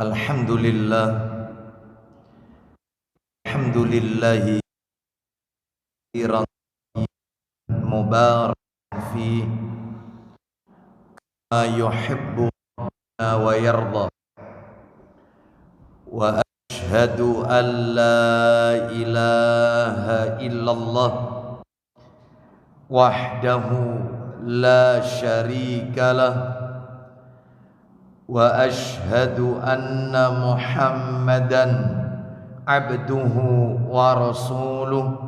Alhamdulillah, alhamdulillahi mubarak fi ma yuhibbu wa yarda, wa ashhadu an la ilaha illallah wahdahu la syarika lah, wa ashhadu anna Muhammadan abduhu wa rasuluh.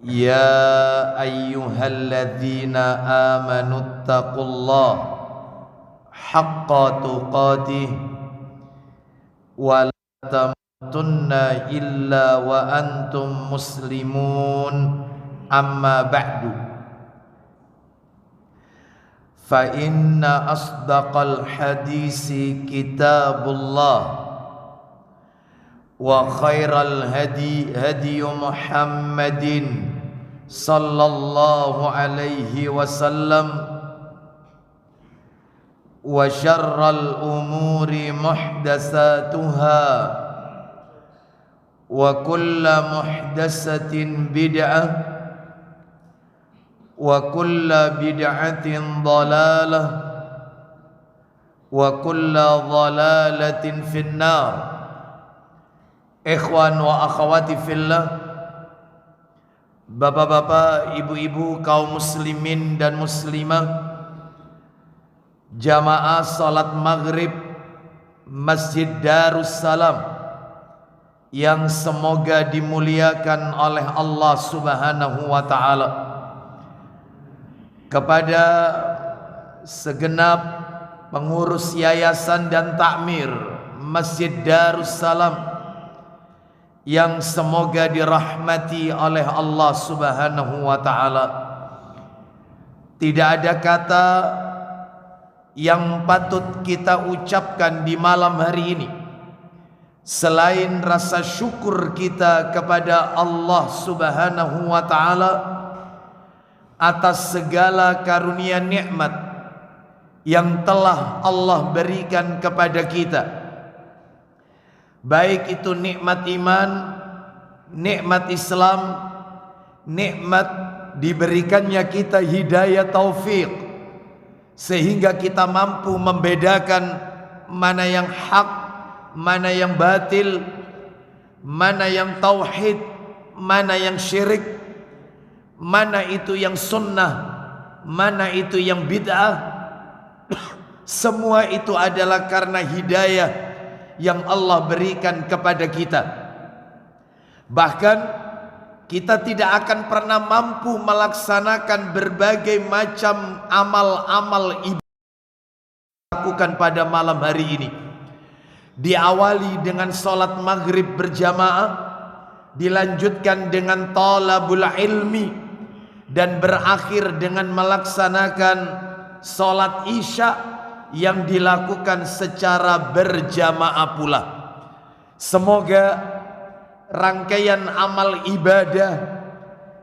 Ya ayyuhalladzina amanu taqullaha haqqa tuqatih wa la tamutunna illa wa antum muslimun, amma ba'du. Fa inna asdaqal hadisi kitabullah wa khairal hadi Muhammadin sallallahu alaihi wasallam, wa syarral umuri muhdatsatuha wa kullu muhdatsatin bid'ah wa kullu bid'atin dhalalah wa kullu dhalalatin finnar. Ikhwan wa akhwati fillah, bapak-bapak, ibu-ibu, kaum muslimin dan muslimah, jamaah salat maghrib Masjid Darussalam yang semoga dimuliakan oleh Allah Subhanahu wa ta'ala. Kepada segenap pengurus yayasan dan takmir Masjid Darussalam yang semoga dirahmati oleh Allah Subhanahu wa ta'ala, tidak ada kata yang patut kita ucapkan di malam hari ini selain rasa syukur kita kepada Allah Subhanahu wa ta'ala atas segala karunia nikmat yang telah Allah berikan kepada kita, baik itu nikmat iman, nikmat Islam, nikmat diberikannya kita hidayah taufik sehingga kita mampu membedakan mana yang hak, mana yang batil, mana yang tauhid, mana yang syirik, mana itu yang sunnah, mana itu yang bid'ah. Semua itu adalah karena hidayah yang Allah berikan kepada kita. Bahkan kita tidak akan pernah mampu melaksanakan berbagai macam amal-amal ibadah lakukan pada malam hari ini. Diawali dengan salat maghrib berjamaah, dilanjutkan dengan talabul ilmi, dan berakhir dengan melaksanakan salat isya yang dilakukan secara berjamaah pula. Semoga rangkaian amal ibadah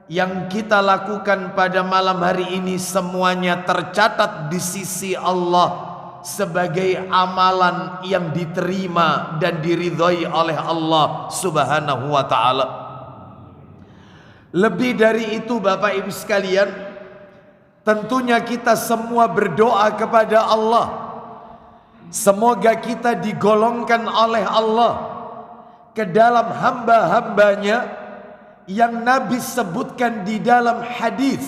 yang kita lakukan pada malam hari ini semuanya tercatat di sisi Allah sebagai amalan yang diterima dan diridhai oleh Allah Subhanahu wa ta'ala. Lebih dari itu, Bapak Ibu sekalian, tentunya kita semua berdoa kepada Allah, semoga kita digolongkan oleh Allah ke dalam hamba-hambanya yang Nabi sebutkan di dalam hadis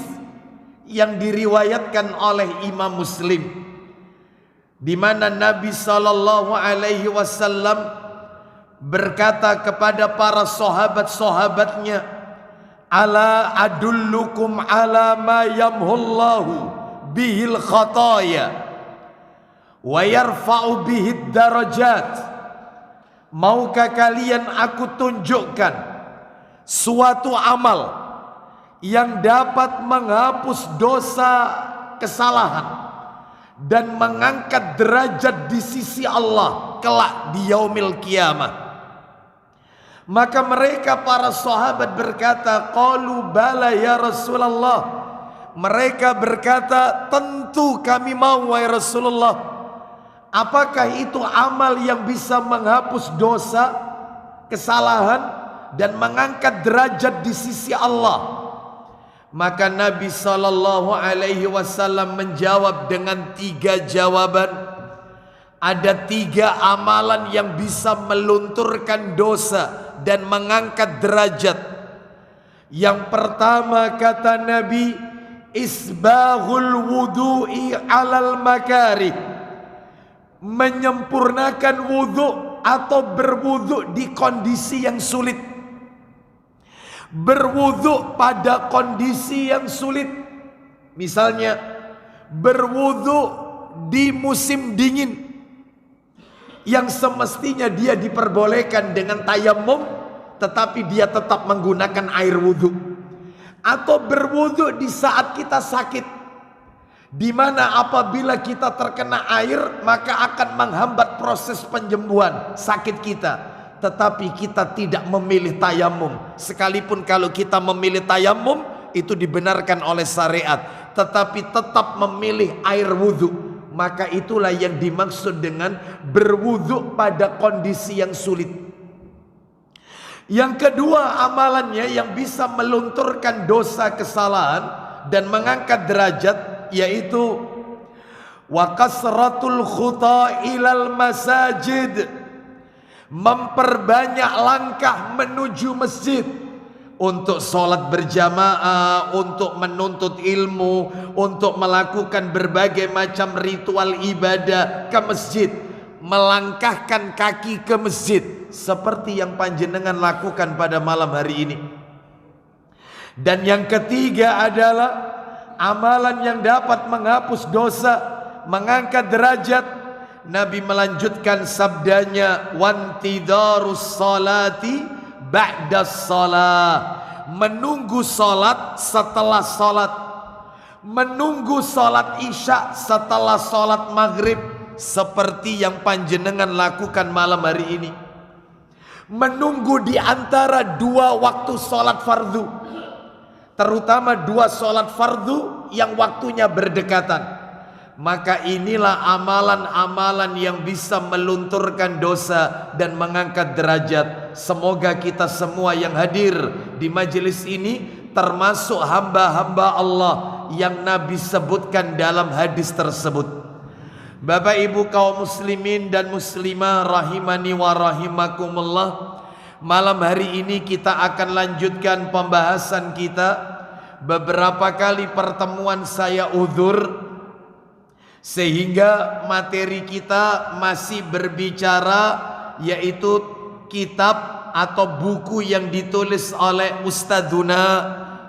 yang diriwayatkan oleh Imam Muslim, di mana Nabi sallallahu alaihi wasallam berkata kepada para sahabat-sahabatnya, ala adullukum ala ma yamhullahu bihil khataya wa yarfa'u bihid darajat. Maukah kalian aku tunjukkan suatu amal yang dapat menghapus dosa kesalahan dan mengangkat derajat di sisi Allah kelak di yaumil qiyamah? Maka mereka para sahabat berkata, qalu bala ya Rasulullah. Mereka berkata, tentu kami mau wahai Rasulullah. Apakah itu amal yang bisa menghapus dosa, kesalahan, dan mengangkat derajat di sisi Allah? Maka Nabi SAW menjawab dengan 3 jawaban. Ada 3 amalan yang bisa melunturkan dosa dan mengangkat derajat. Yang pertama kata Nabi, isbaghul wudu'i alal makarih, menyempurnakan wudhu atau berwudhu di kondisi yang sulit. Berwudhu pada kondisi yang sulit. Misalnya berwudhu di musim dingin, yang semestinya dia diperbolehkan dengan tayamum, tetapi dia tetap menggunakan air wudhu. Atau berwudhu di saat kita sakit, di mana apabila kita terkena air maka akan menghambat proses penyembuhan sakit kita, tetapi kita tidak memilih tayamum. Sekalipun kalau kita memilih tayamum itu dibenarkan oleh syariat, tetapi tetap memilih air wudhu, maka itulah yang dimaksud dengan berwudhu pada kondisi yang sulit. Yang kedua amalannya yang bisa melunturkan dosa, kesalahan, dan mengangkat derajat, yaitu wa kasratul khuta ilal masajid, memperbanyak langkah menuju masjid untuk sholat berjamaah, untuk menuntut ilmu, untuk melakukan berbagai macam ritual ibadah ke masjid, melangkahkan kaki ke masjid seperti yang panjenengan lakukan pada malam hari ini. Dan yang ketiga adalah amalan yang dapat menghapus dosa, mengangkat derajat. Nabi melanjutkan sabdanya, wantidarus salati ba'das salah, menunggu salat setelah salat, menunggu salat isya setelah salat maghrib, seperti yang panjenengan lakukan malam hari ini. Menunggu di antara 2 waktu salat fardu, terutama 2 salat fardu yang waktunya berdekatan. Maka inilah amalan-amalan yang bisa melunturkan dosa dan mengangkat derajat. Semoga kita semua yang hadir di majelis ini termasuk hamba-hamba Allah yang Nabi sebutkan dalam hadis tersebut. Bapak ibu kaum muslimin dan muslimah rahimani wa rahimakumullah, malam hari ini kita akan lanjutkan pembahasan kita. Beberapa kali pertemuan saya uzur, sehingga materi kita masih berbicara, yaitu kitab atau buku yang ditulis oleh Ustadzuna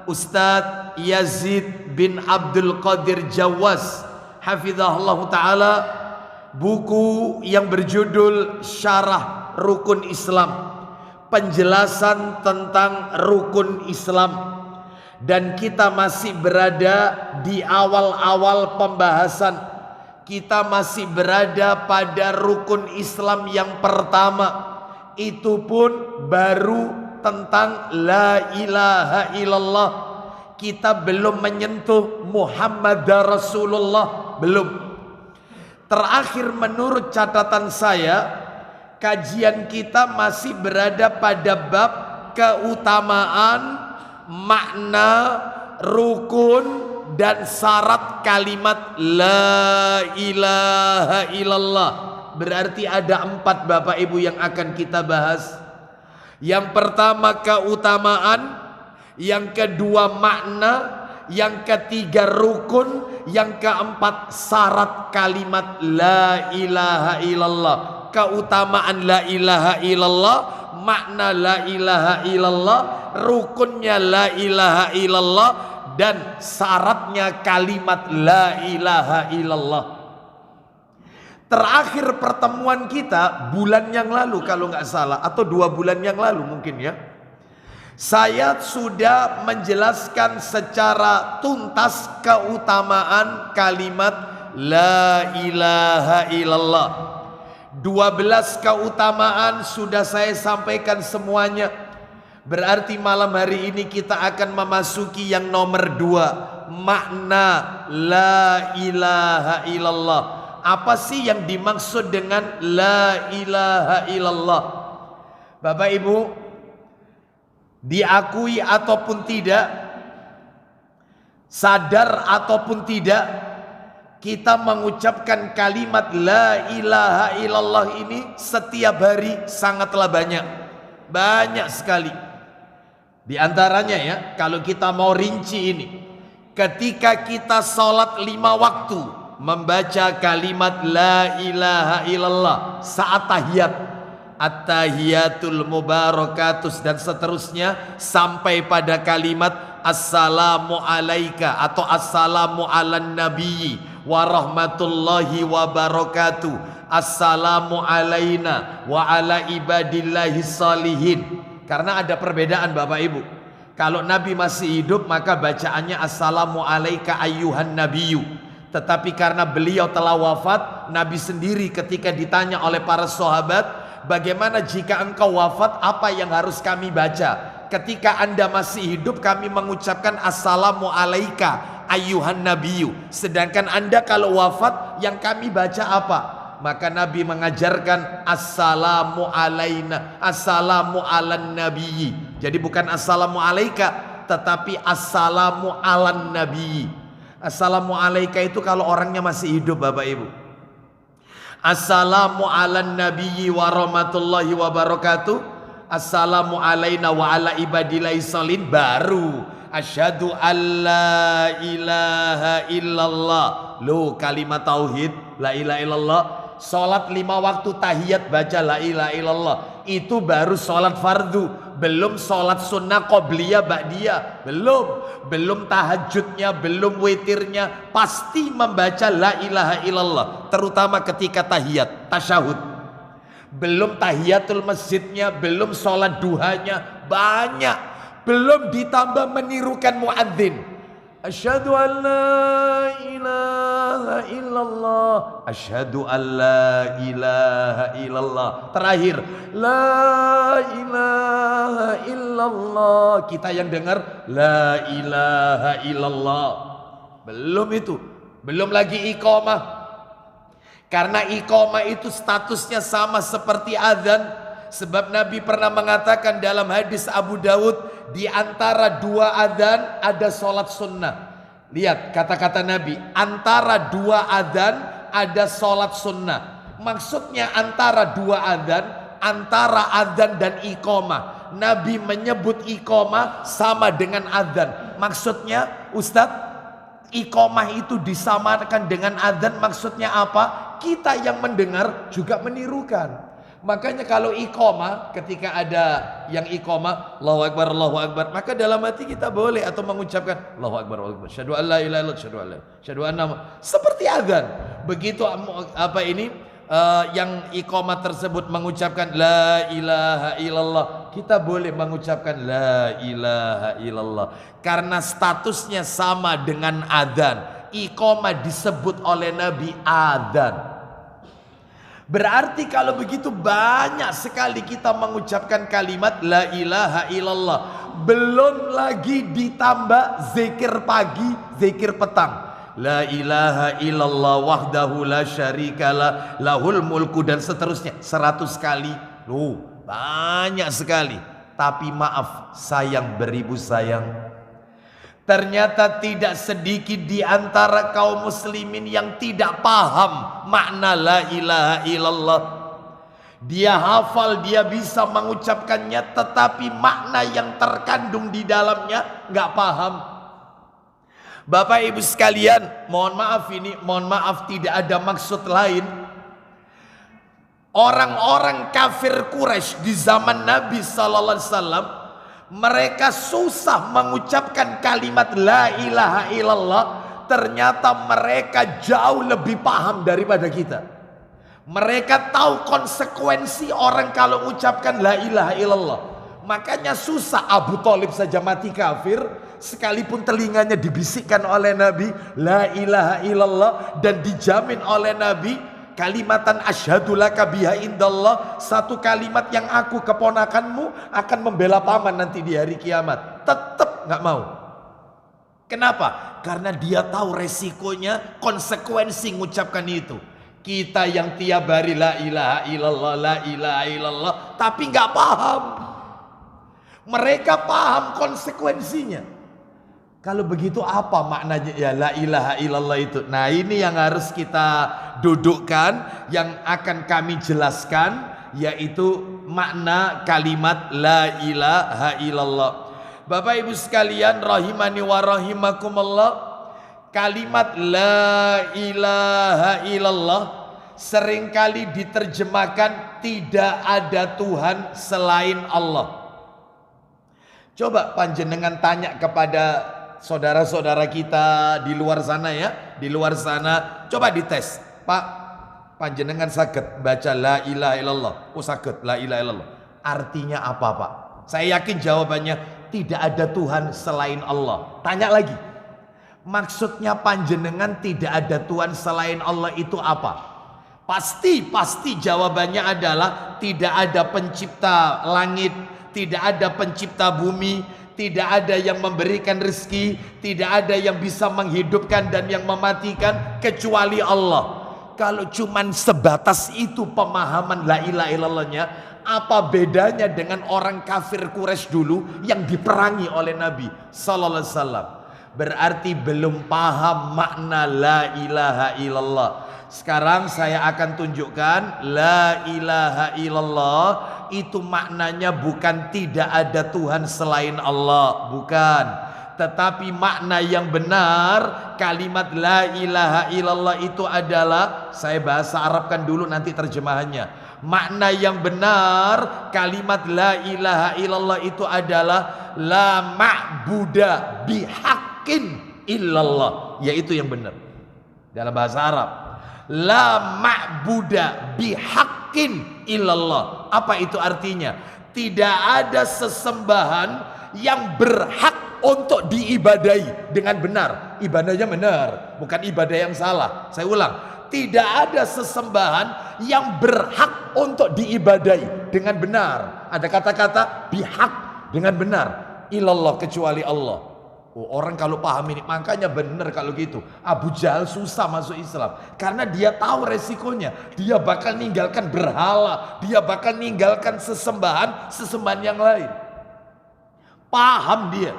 Ustadz Yazid bin Abdul Qadir Jawaz hafizahullah ta'ala, buku yang berjudul Syarah Rukun Islam, penjelasan tentang rukun Islam. Dan kita masih berada di awal-awal pembahasan. Kita masih berada pada rukun Islam yang pertama, itu pun baru tentang la ilaha illallah. Kita belum menyentuh Muhammad Rasulullah, belum. Terakhir menurut catatan saya, kajian kita masih berada pada bab keutamaan, makna, rukun, dan syarat kalimat la ilaha illallah. Berarti ada 4 Bapak Ibu yang akan kita bahas. Yang pertama keutamaan, yang kedua makna, yang ketiga rukun, yang keempat syarat kalimat la ilaha illallah. Keutamaan la ilaha illallah, makna la ilaha illallah, rukunnya la ilaha illallah, dan syaratnya kalimat la ilaha illallah. Terakhir pertemuan kita bulan yang lalu kalau nggak salah, atau 2 bulan yang lalu mungkin ya, saya sudah menjelaskan secara tuntas keutamaan kalimat la ilaha illallah. 12 keutamaan sudah saya sampaikan semuanya. Berarti malam hari ini kita akan memasuki yang nomor 2, makna la ilaha illallah. Apa sih yang dimaksud dengan la ilaha illallah? Bapak Ibu, diakui ataupun tidak, sadar ataupun tidak, kita mengucapkan kalimat la ilaha illallah ini setiap hari sangatlah banyak. Banyak sekali. Di antaranya ya, kalau kita mau rinci ini, ketika kita sholat 5 waktu, membaca kalimat la ilaha illallah saat tahiyat, at-tahiyatul mubarakatus dan seterusnya, sampai pada kalimat assalamu alaika atau assalamu ala nabiyyi wa rahmatullahi wa barakatuh, assalamu alaina wa ala ibadillahi salihin. Karena ada perbedaan Bapak Ibu. Kalau Nabi masih hidup maka bacaannya assalamu alaika ayyuhan nabiyyu. Tetapi karena beliau telah wafat, Nabi sendiri ketika ditanya oleh para sahabat, bagaimana jika engkau wafat, apa yang harus kami baca? Ketika Anda masih hidup kami mengucapkan assalamu alaika ayyuhan nabiyyu, sedangkan Anda kalau wafat yang kami baca apa? Maka Nabi mengajarkan assalamu alaina, assalamu alan nabiyyi. Jadi bukan assalamu alaika, tetapi assalamu alan nabiyyi. Assalamu alaika itu kalau orangnya masih hidup Bapak Ibu. Assalamu alan nabiyyi wa rahmatullahi wa barakatuh, assalamu alaina wa ala ibadillahi salihin, baru asyhadu alla ilaha illallah. Loh, kalimat tauhid la ilaha illallah. Salat 5 waktu tahiyat baca la ilaha illallah, itu baru salat fardu, belum salat sunnah qobliyah ba'diyah, belum tahajudnya, belum witirnya, pasti membaca la ilaha illallah, terutama ketika tahiyat, tasyahud. Belum tahiyatul masjidnya, belum salat duhanya, banyak, belum ditambah menirukan muadzin. Asyhadu an la ilaha illallah, asyhadu an la ilaha illallah. Terakhir la ilaha illallah, kita yang dengar la ilaha illallah. Belum itu, belum lagi iqamah. Karena iqamah itu statusnya sama seperti azan. Sebab Nabi pernah mengatakan dalam hadis Abu Dawud, di antara 2 adzan ada sholat sunnah. Lihat kata-kata Nabi, antara 2 adzan ada sholat sunnah. Maksudnya antara 2 adzan, antara adzan dan iqamah, Nabi menyebut iqamah sama dengan adzan. Maksudnya Ustadz, iqamah itu disamakan dengan adzan, maksudnya apa? Kita yang mendengar juga menirukan. Makanya kalau iqamah, ketika ada yang iqamah Allahu Akbar, Allahu Akbar, maka dalam hati kita boleh atau mengucapkan Allahu Akbar, Allahu Akbar, syahadu an la ilaha illallah, syahadu anna, seperti azan. Begitu apa ini yang iqamah tersebut mengucapkan la ilaha illallah, kita boleh mengucapkan la ilaha illallah karena statusnya sama dengan azan. Iqamah disebut oleh Nabi azan. Berarti kalau begitu banyak sekali kita mengucapkan kalimat la ilaha illallah. Belum lagi ditambah zikir pagi, zikir petang. La ilaha illallah wahdahu la syarikalah lahul mulku dan seterusnya 100 kali. Loh, banyak sekali. Tapi maaf, sayang beribu sayang, ternyata tidak sedikit di antara kaum muslimin yang tidak paham makna la ilaha illallah. Dia hafal, dia bisa mengucapkannya, tetapi makna yang terkandung di dalamnya nggak paham. Bapak Ibu sekalian, mohon maaf tidak ada maksud lain. Orang-orang kafir Quraisy di zaman Nabi sallallahu alaihi wasallam, mereka susah mengucapkan kalimat la ilaha illallah. Ternyata mereka jauh lebih paham daripada kita. Mereka tahu konsekuensi orang kalau mengucapkan la ilaha illallah. Makanya susah. Abu Thalib saja mati kafir, sekalipun telinganya dibisikkan oleh Nabi la ilaha illallah, dan dijamin oleh Nabi kalimatan asyhadu laka biha indallah, satu kalimat yang aku keponakanmu akan membela paman nanti di hari kiamat. Tetap nggak mau. Kenapa? Karena dia tahu resikonya, konsekuensi mengucapkan itu. Kita yang tiap hari la ilaha illallah, la ilaha illallah, tapi nggak paham. Mereka paham konsekuensinya. Kalau begitu apa maknanya ya la ilaha illallah itu? Nah, ini yang harus kita dudukkan, yang akan kami jelaskan, yaitu makna kalimat la ilaha illallah. Bapak Ibu sekalian rahimani wa rahimakumullah, kalimat la ilaha illallah seringkali diterjemahkan tidak ada Tuhan selain Allah. Coba panjenengan tanya kepada saudara-saudara kita di luar sana ya, di luar sana, coba dites, Pak, panjenengan sakit baca la ilaha illallah? Oh sakit, la ilaha illallah. Artinya apa, Pak? Saya yakin jawabannya tidak ada Tuhan selain Allah. Tanya lagi, maksudnya panjenengan tidak ada Tuhan selain Allah itu apa? Pasti jawabannya adalah tidak ada pencipta langit, tidak ada pencipta bumi, tidak ada yang memberikan rezeki, tidak ada yang bisa menghidupkan dan yang mematikan kecuali Allah. Kalau cuman sebatas itu pemahaman la ilaha illallahnya, apa bedanya dengan orang kafir Quraisy dulu yang diperangi oleh Nabi sallallahu alaihi wasallam? Berarti belum paham makna la ilaha illallah. Sekarang saya akan tunjukkan la ilaha illallah itu maknanya bukan tidak ada Tuhan selain Allah, bukan. Tetapi makna yang benar kalimat la ilaha illallah itu adalah, saya bahasa Arabkan dulu nanti terjemahannya. Makna yang benar kalimat la ilaha illallah itu adalah la ma'buda bihaqqin illallah, yaitu yang benar dalam bahasa Arab. La ma'buda bihaqqin illallah. Apa itu artinya? Tidak ada sesembahan yang berhak untuk diibadahi dengan benar. Ibadahnya benar, bukan ibadah yang salah. Saya ulang, tidak ada sesembahan yang berhak untuk diibadahi dengan benar. Ada kata-kata bihak, dengan benar, ilallah, kecuali Allah. Oh, orang kalau paham ini, makanya benar kalau gitu Abu Jahal susah masuk Islam, karena dia tahu resikonya. Dia bakal ninggalkan berhala, dia bakal ninggalkan sesembahan yang lain. Paham dia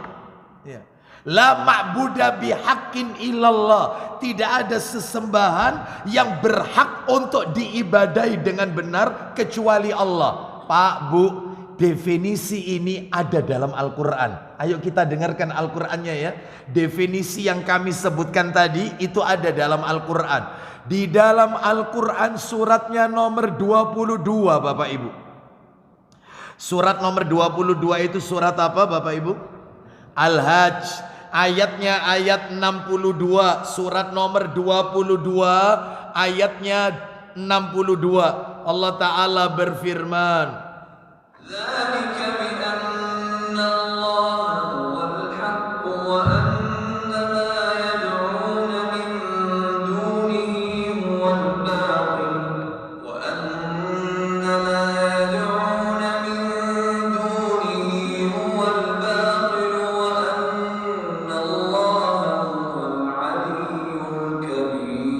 ya. La ma'buda bihaqqin illallah, tidak ada sesembahan yang berhak untuk diibadahi dengan benar kecuali Allah. Pak, Bu, definisi ini ada dalam Al-Quran. Ayo kita dengarkan Al-Qurannya ya. Definisi yang kami sebutkan tadi itu ada dalam Al-Quran. Di dalam Al-Quran suratnya nomor 22 Bapak Ibu. Surat nomor 22 itu surat apa Bapak Ibu? Al-Hajj. Ayatnya ayat 62. Surat nomor 22 ayatnya 62. Allah Ta'ala berfirman, ذلك بأن الله هو الحق وأن ما يدعون من دونه هو الباطل وأن ما يدعون من دونه هو الباطل وأن الله هو العلي الكبير.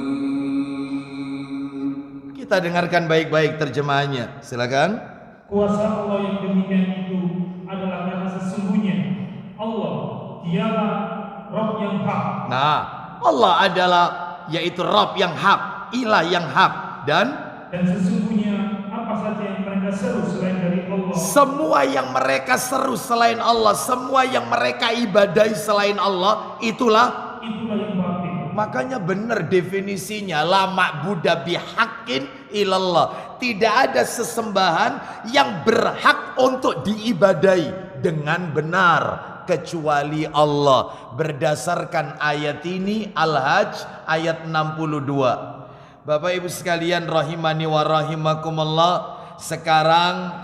kita dengarkan baik-baik terjemahannya. Silakan. Kuasa Allah yang demikian itu adalah karena sesungguhnya Allah dialah Rabb yang hak. Nah, Allah adalah yaitu Rabb yang hak, ilah yang hak, dan sesungguhnya apa saja yang mereka seru selain dari Allah, semua yang mereka seru selain Allah, semua yang mereka ibadahi selain Allah, itulah yang batil. makanya benar definisinya, la ma'buda bihaqqin ilallah. Tidak ada sesembahan yang berhak untuk diibadahi dengan benar kecuali Allah. Berdasarkan ayat ini Al-Hajj ayat 62. Bapak Ibu sekalian rahimani wa rahimakumullah, sekarang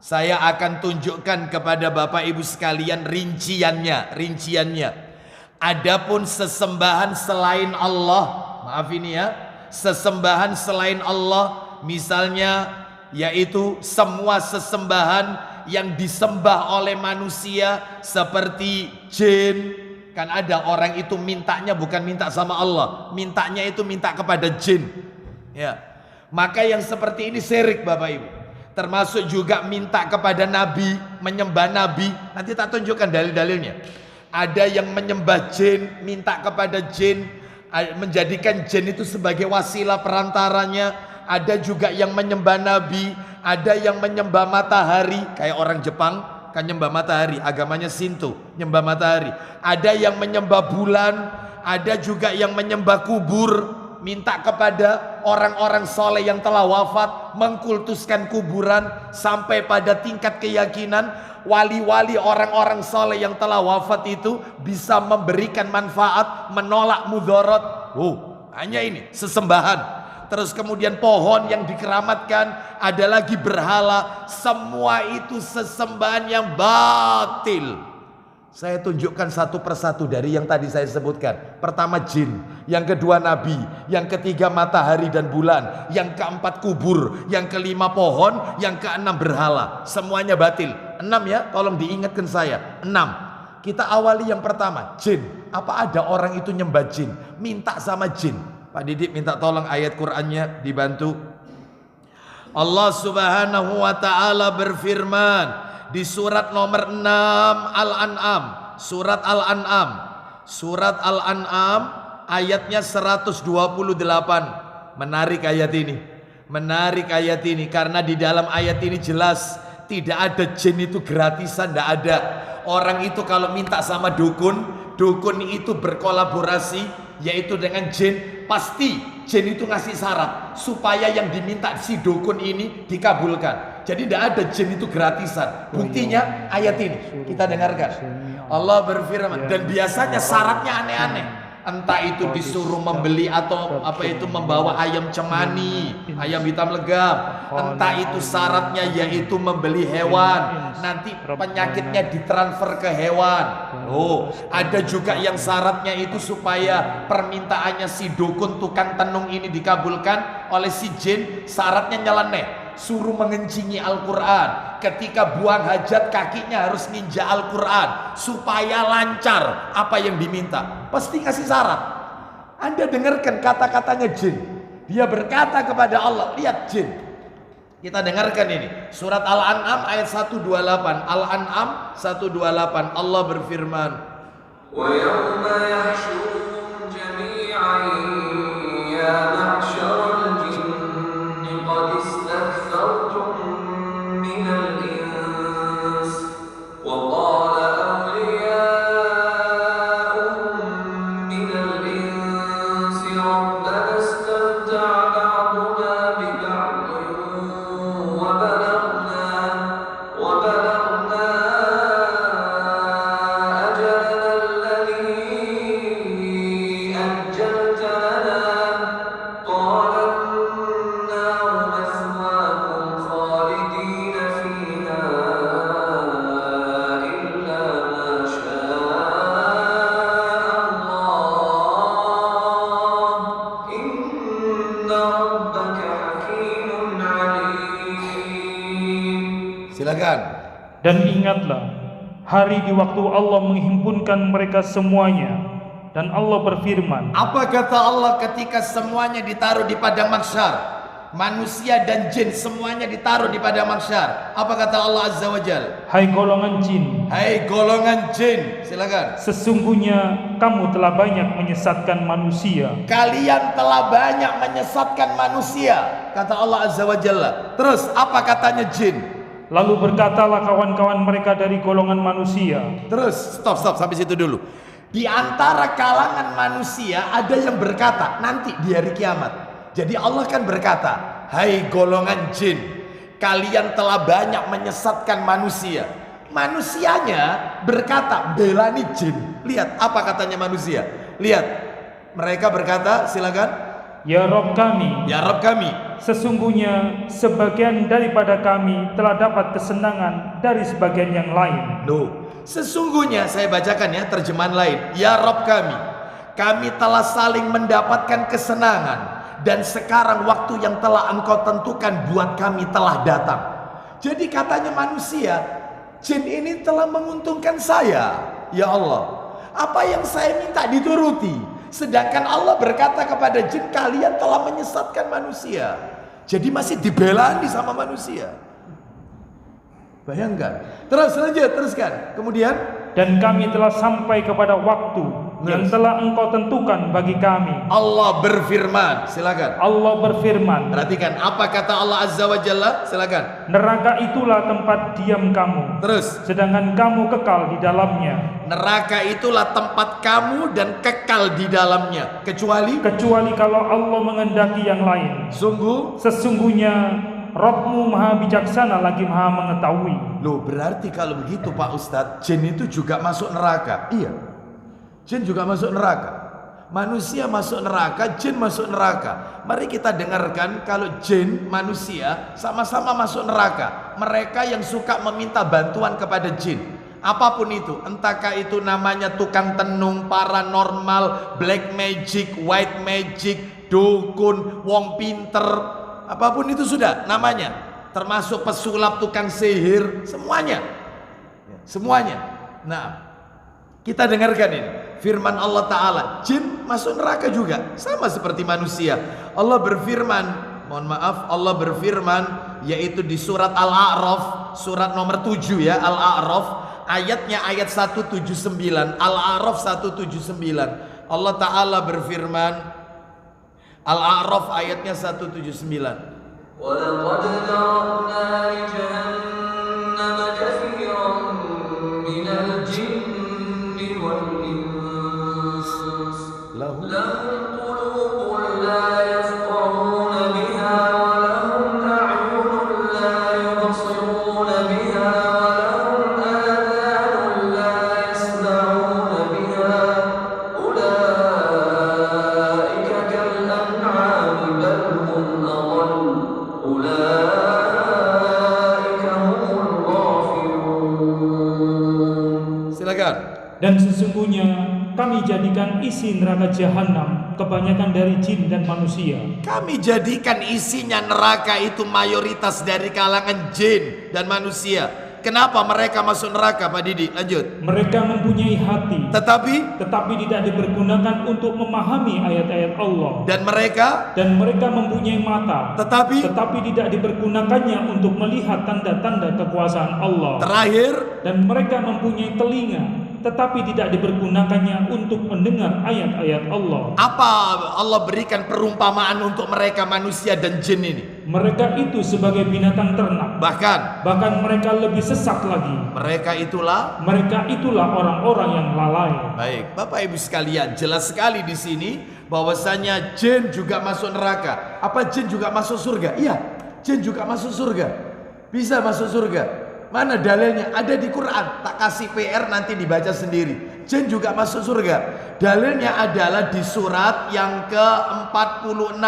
saya akan tunjukkan kepada Bapak Ibu sekalian rinciannya. Adapun sesembahan selain Allah, maaf ini ya, sesembahan selain Allah, misalnya yaitu semua sesembahan yang disembah oleh manusia seperti jin. Kan ada orang itu mintanya bukan minta sama Allah, mintanya itu minta kepada jin Ya. Maka yang seperti ini syirik Bapak Ibu. Termasuk juga minta kepada Nabi, menyembah Nabi. Nanti tak tunjukkan dalil-dalilnya. Ada yang menyembah jin, minta kepada jin, menjadikan jin itu sebagai wasilah perantaranya. Ada juga yang menyembah Nabi, ada yang menyembah matahari, kayak orang Jepang kan nyembah matahari, agamanya Shinto, nyembah matahari. Ada yang menyembah bulan, ada juga yang menyembah kubur, minta kepada orang-orang soleh yang telah wafat, mengkultuskan kuburan sampai pada tingkat keyakinan wali-wali orang-orang soleh yang telah wafat itu bisa memberikan manfaat, menolak mudarat. Hanya ini sesembahan. Terus kemudian pohon yang dikeramatkan, ada lagi berhala. Semua itu sesembahan yang batil. Saya tunjukkan satu persatu dari yang tadi saya sebutkan. Pertama jin, yang kedua nabi, yang ketiga matahari dan bulan, yang keempat kubur, yang kelima pohon, yang keenam berhala. Semuanya batil. 6 ya, tolong diingatkan saya. 6. Kita awali yang pertama, jin. Apa ada orang itu nyembah jin? Minta sama jin. Pak Didik minta tolong ayat Qur'annya dibantu. Allah Subhanahu wa taala berfirman di surat nomor 6 Al-An'am, surat Al-An'am, surat Al-An'am ayatnya 128. Menarik ayat ini. Menarik ayat ini karena di dalam ayat ini jelas tidak ada jin itu gratisan, tidak ada. Orang itu kalau minta sama dukun, dukun itu berkolaborasi yaitu dengan jin, pasti jin itu ngasih syarat supaya yang diminta si dukun ini dikabulkan. Jadi tidak ada jin itu gratisan. Buktinya ayat ini kita dengarkan. Allah berfirman, dan biasanya syaratnya aneh-aneh. Entah itu disuruh membeli atau apa itu membawa ayam cemani, ayam hitam legam. Entah itu syaratnya yaitu membeli hewan, nanti penyakitnya ditransfer ke hewan. Ada juga yang syaratnya itu supaya permintaannya si dukun tukang tenung ini dikabulkan oleh si jin, syaratnya nyeleneh. Suruh mengencingi Al-Quran. Ketika buang hajat kakinya harus ninja Al-Quran supaya lancar apa yang diminta. Pasti kasih syarat. Anda dengarkan kata-katanya jin. Dia berkata kepada Allah, lihat jin. Kita dengarkan ini. Surat Al-An'am ayat 128. Al-An'am 128. Allah berfirman, Wa yawma yahsyuruhum jami'an ya ma'syaral jinni qad istakfartum minal ins wa qala awliya'uhum minal ins rabbana istamta'a ba'duna bi ba'din wa balagna ajalana alladhi ajjalta lana qala an-naru mathwaakum khalidina fiha illa ma sha'a Allah inna rabbaka hakimun alim. silakan. Dan ingatlah hari di waktu Allah menghimpunkan mereka semuanya, dan Allah berfirman, Apa kata Allah ketika semuanya ditaruh di padang mahsyar? Manusia dan jin semuanya ditaruh di padang mahsyar. Apa kata Allah Azza wa Jal? hai golongan jin, Hai golongan jin, silakan. sesungguhnya kamu telah banyak menyesatkan manusia. Kalian telah banyak menyesatkan manusia, kata Allah Azza wa Jalla. Terus apa katanya jin? Lalu berkatalah kawan-kawan mereka dari golongan manusia, Terus stop sampai situ dulu. Di antara kalangan manusia ada yang berkata nanti di hari kiamat. Jadi Allah kan berkata, hai golongan jin, kalian telah banyak menyesatkan manusia. Manusianya berkata, belani jin. Lihat apa katanya manusia. Lihat, mereka berkata, silakan. ya Rob kami, Ya Rabb kami, sesungguhnya sebagian daripada kami telah dapat kesenangan dari sebagian yang lain. sesungguhnya saya bacakan ya terjemahan lain. Ya Rabb kami telah saling mendapatkan kesenangan, dan sekarang waktu yang telah engkau tentukan buat kami telah datang. Jadi katanya manusia, jin ini telah menguntungkan saya. Ya Allah, apa yang saya minta dituruti, Sedangkan Allah berkata kepada jin, kalian telah menyesatkan manusia. Jadi masih dibelani sama manusia. Bayangkan. Teruskan. Kemudian, dan kami telah sampai kepada waktu yang telah engkau tentukan bagi kami. Allah berfirman, silakan. Allah berfirman. Perhatikan apa kata Allah Azza wa Jalla, silakan. Neraka itulah tempat diam kamu. Terus. Sedangkan kamu kekal di dalamnya. Neraka itulah tempat kamu dan kekal di dalamnya. Kecuali kalau Allah mengendaki yang lain. Sesungguhnya Rabbmu maha bijaksana lagi maha mengetahui. Loh, berarti kalau begitu Pak Ustadz, jin itu juga masuk neraka? Iya, jin juga masuk neraka. Manusia masuk neraka, jin masuk neraka. Mari kita dengarkan kalau jin, manusia sama-sama masuk neraka. Mereka yang suka meminta bantuan kepada jin, apapun itu, entahkah itu namanya tukang tenung, paranormal, black magic, white magic, dukun, wong pinter, apapun itu sudah namanya, termasuk pesulap, tukang sihir, semuanya. Nah, kita dengarkan ini firman Allah Ta'ala. Jin masuk neraka juga, sama seperti manusia. Allah berfirman, Allah berfirman, yaitu di surat Al-A'raf, surat nomor 7 ya, Al-A'raf, ayatnya ayat 179, Al-A'raf 179. Allah Ta'ala berfirman, Al-A'raf ayatnya 179. وَلَقَدْ ذَرَأْنَا لِجَهَنَّمَ كَثِيرًا مِنَ الْجِنِّ وَالْإِنسِ لَهُمْ قُلُوبٌ لَا يَفْقَهُونَ بِهَا وَلَهُمْ أَعْيُنٌ لَا يُبْصِرُونَ بِهَا وَلَهُمْ آذَانٌ لَا يَسْمَعُونَ بِهَا أُولَئِكَ كَالْأَنْعَامِ بَلْ هُمْ أَضَلُّ أُولَئِكَ هُمُ الْغَافِلُونَ. Silakan. Dan sesungguhnya kami jadikan isi neraka jahanam kebanyakan dari jin dan manusia. Kami jadikan isinya neraka itu mayoritas dari kalangan jin dan manusia. Kenapa mereka masuk neraka, Pak Didi? Lanjut. Mereka mempunyai hati, Tetapi tidak dipergunakan untuk memahami ayat-ayat Allah. dan mereka mempunyai mata, tetapi tidak dipergunakannya untuk melihat tanda-tanda kekuasaan Allah. terakhir, Dan mereka mempunyai telinga, tetapi tidak dipergunakannya untuk mendengar ayat-ayat Allah. apa Allah berikan perumpamaan untuk mereka manusia dan jin ini? Mereka itu sebagai binatang ternak, Bahkan mereka lebih sesat lagi. mereka itulah. Mereka itulah orang-orang yang lalai. Baik, Bapak Ibu sekalian, jelas sekali di sini bahwasanya jin juga masuk neraka. Apa jin juga masuk surga? Iya, jin juga masuk surga. Bisa masuk surga. Mana dalilnya? Ada di Quran. Tak kasih PR, nanti dibaca sendiri. Jin juga masuk surga. Dalilnya adalah di surat yang ke-46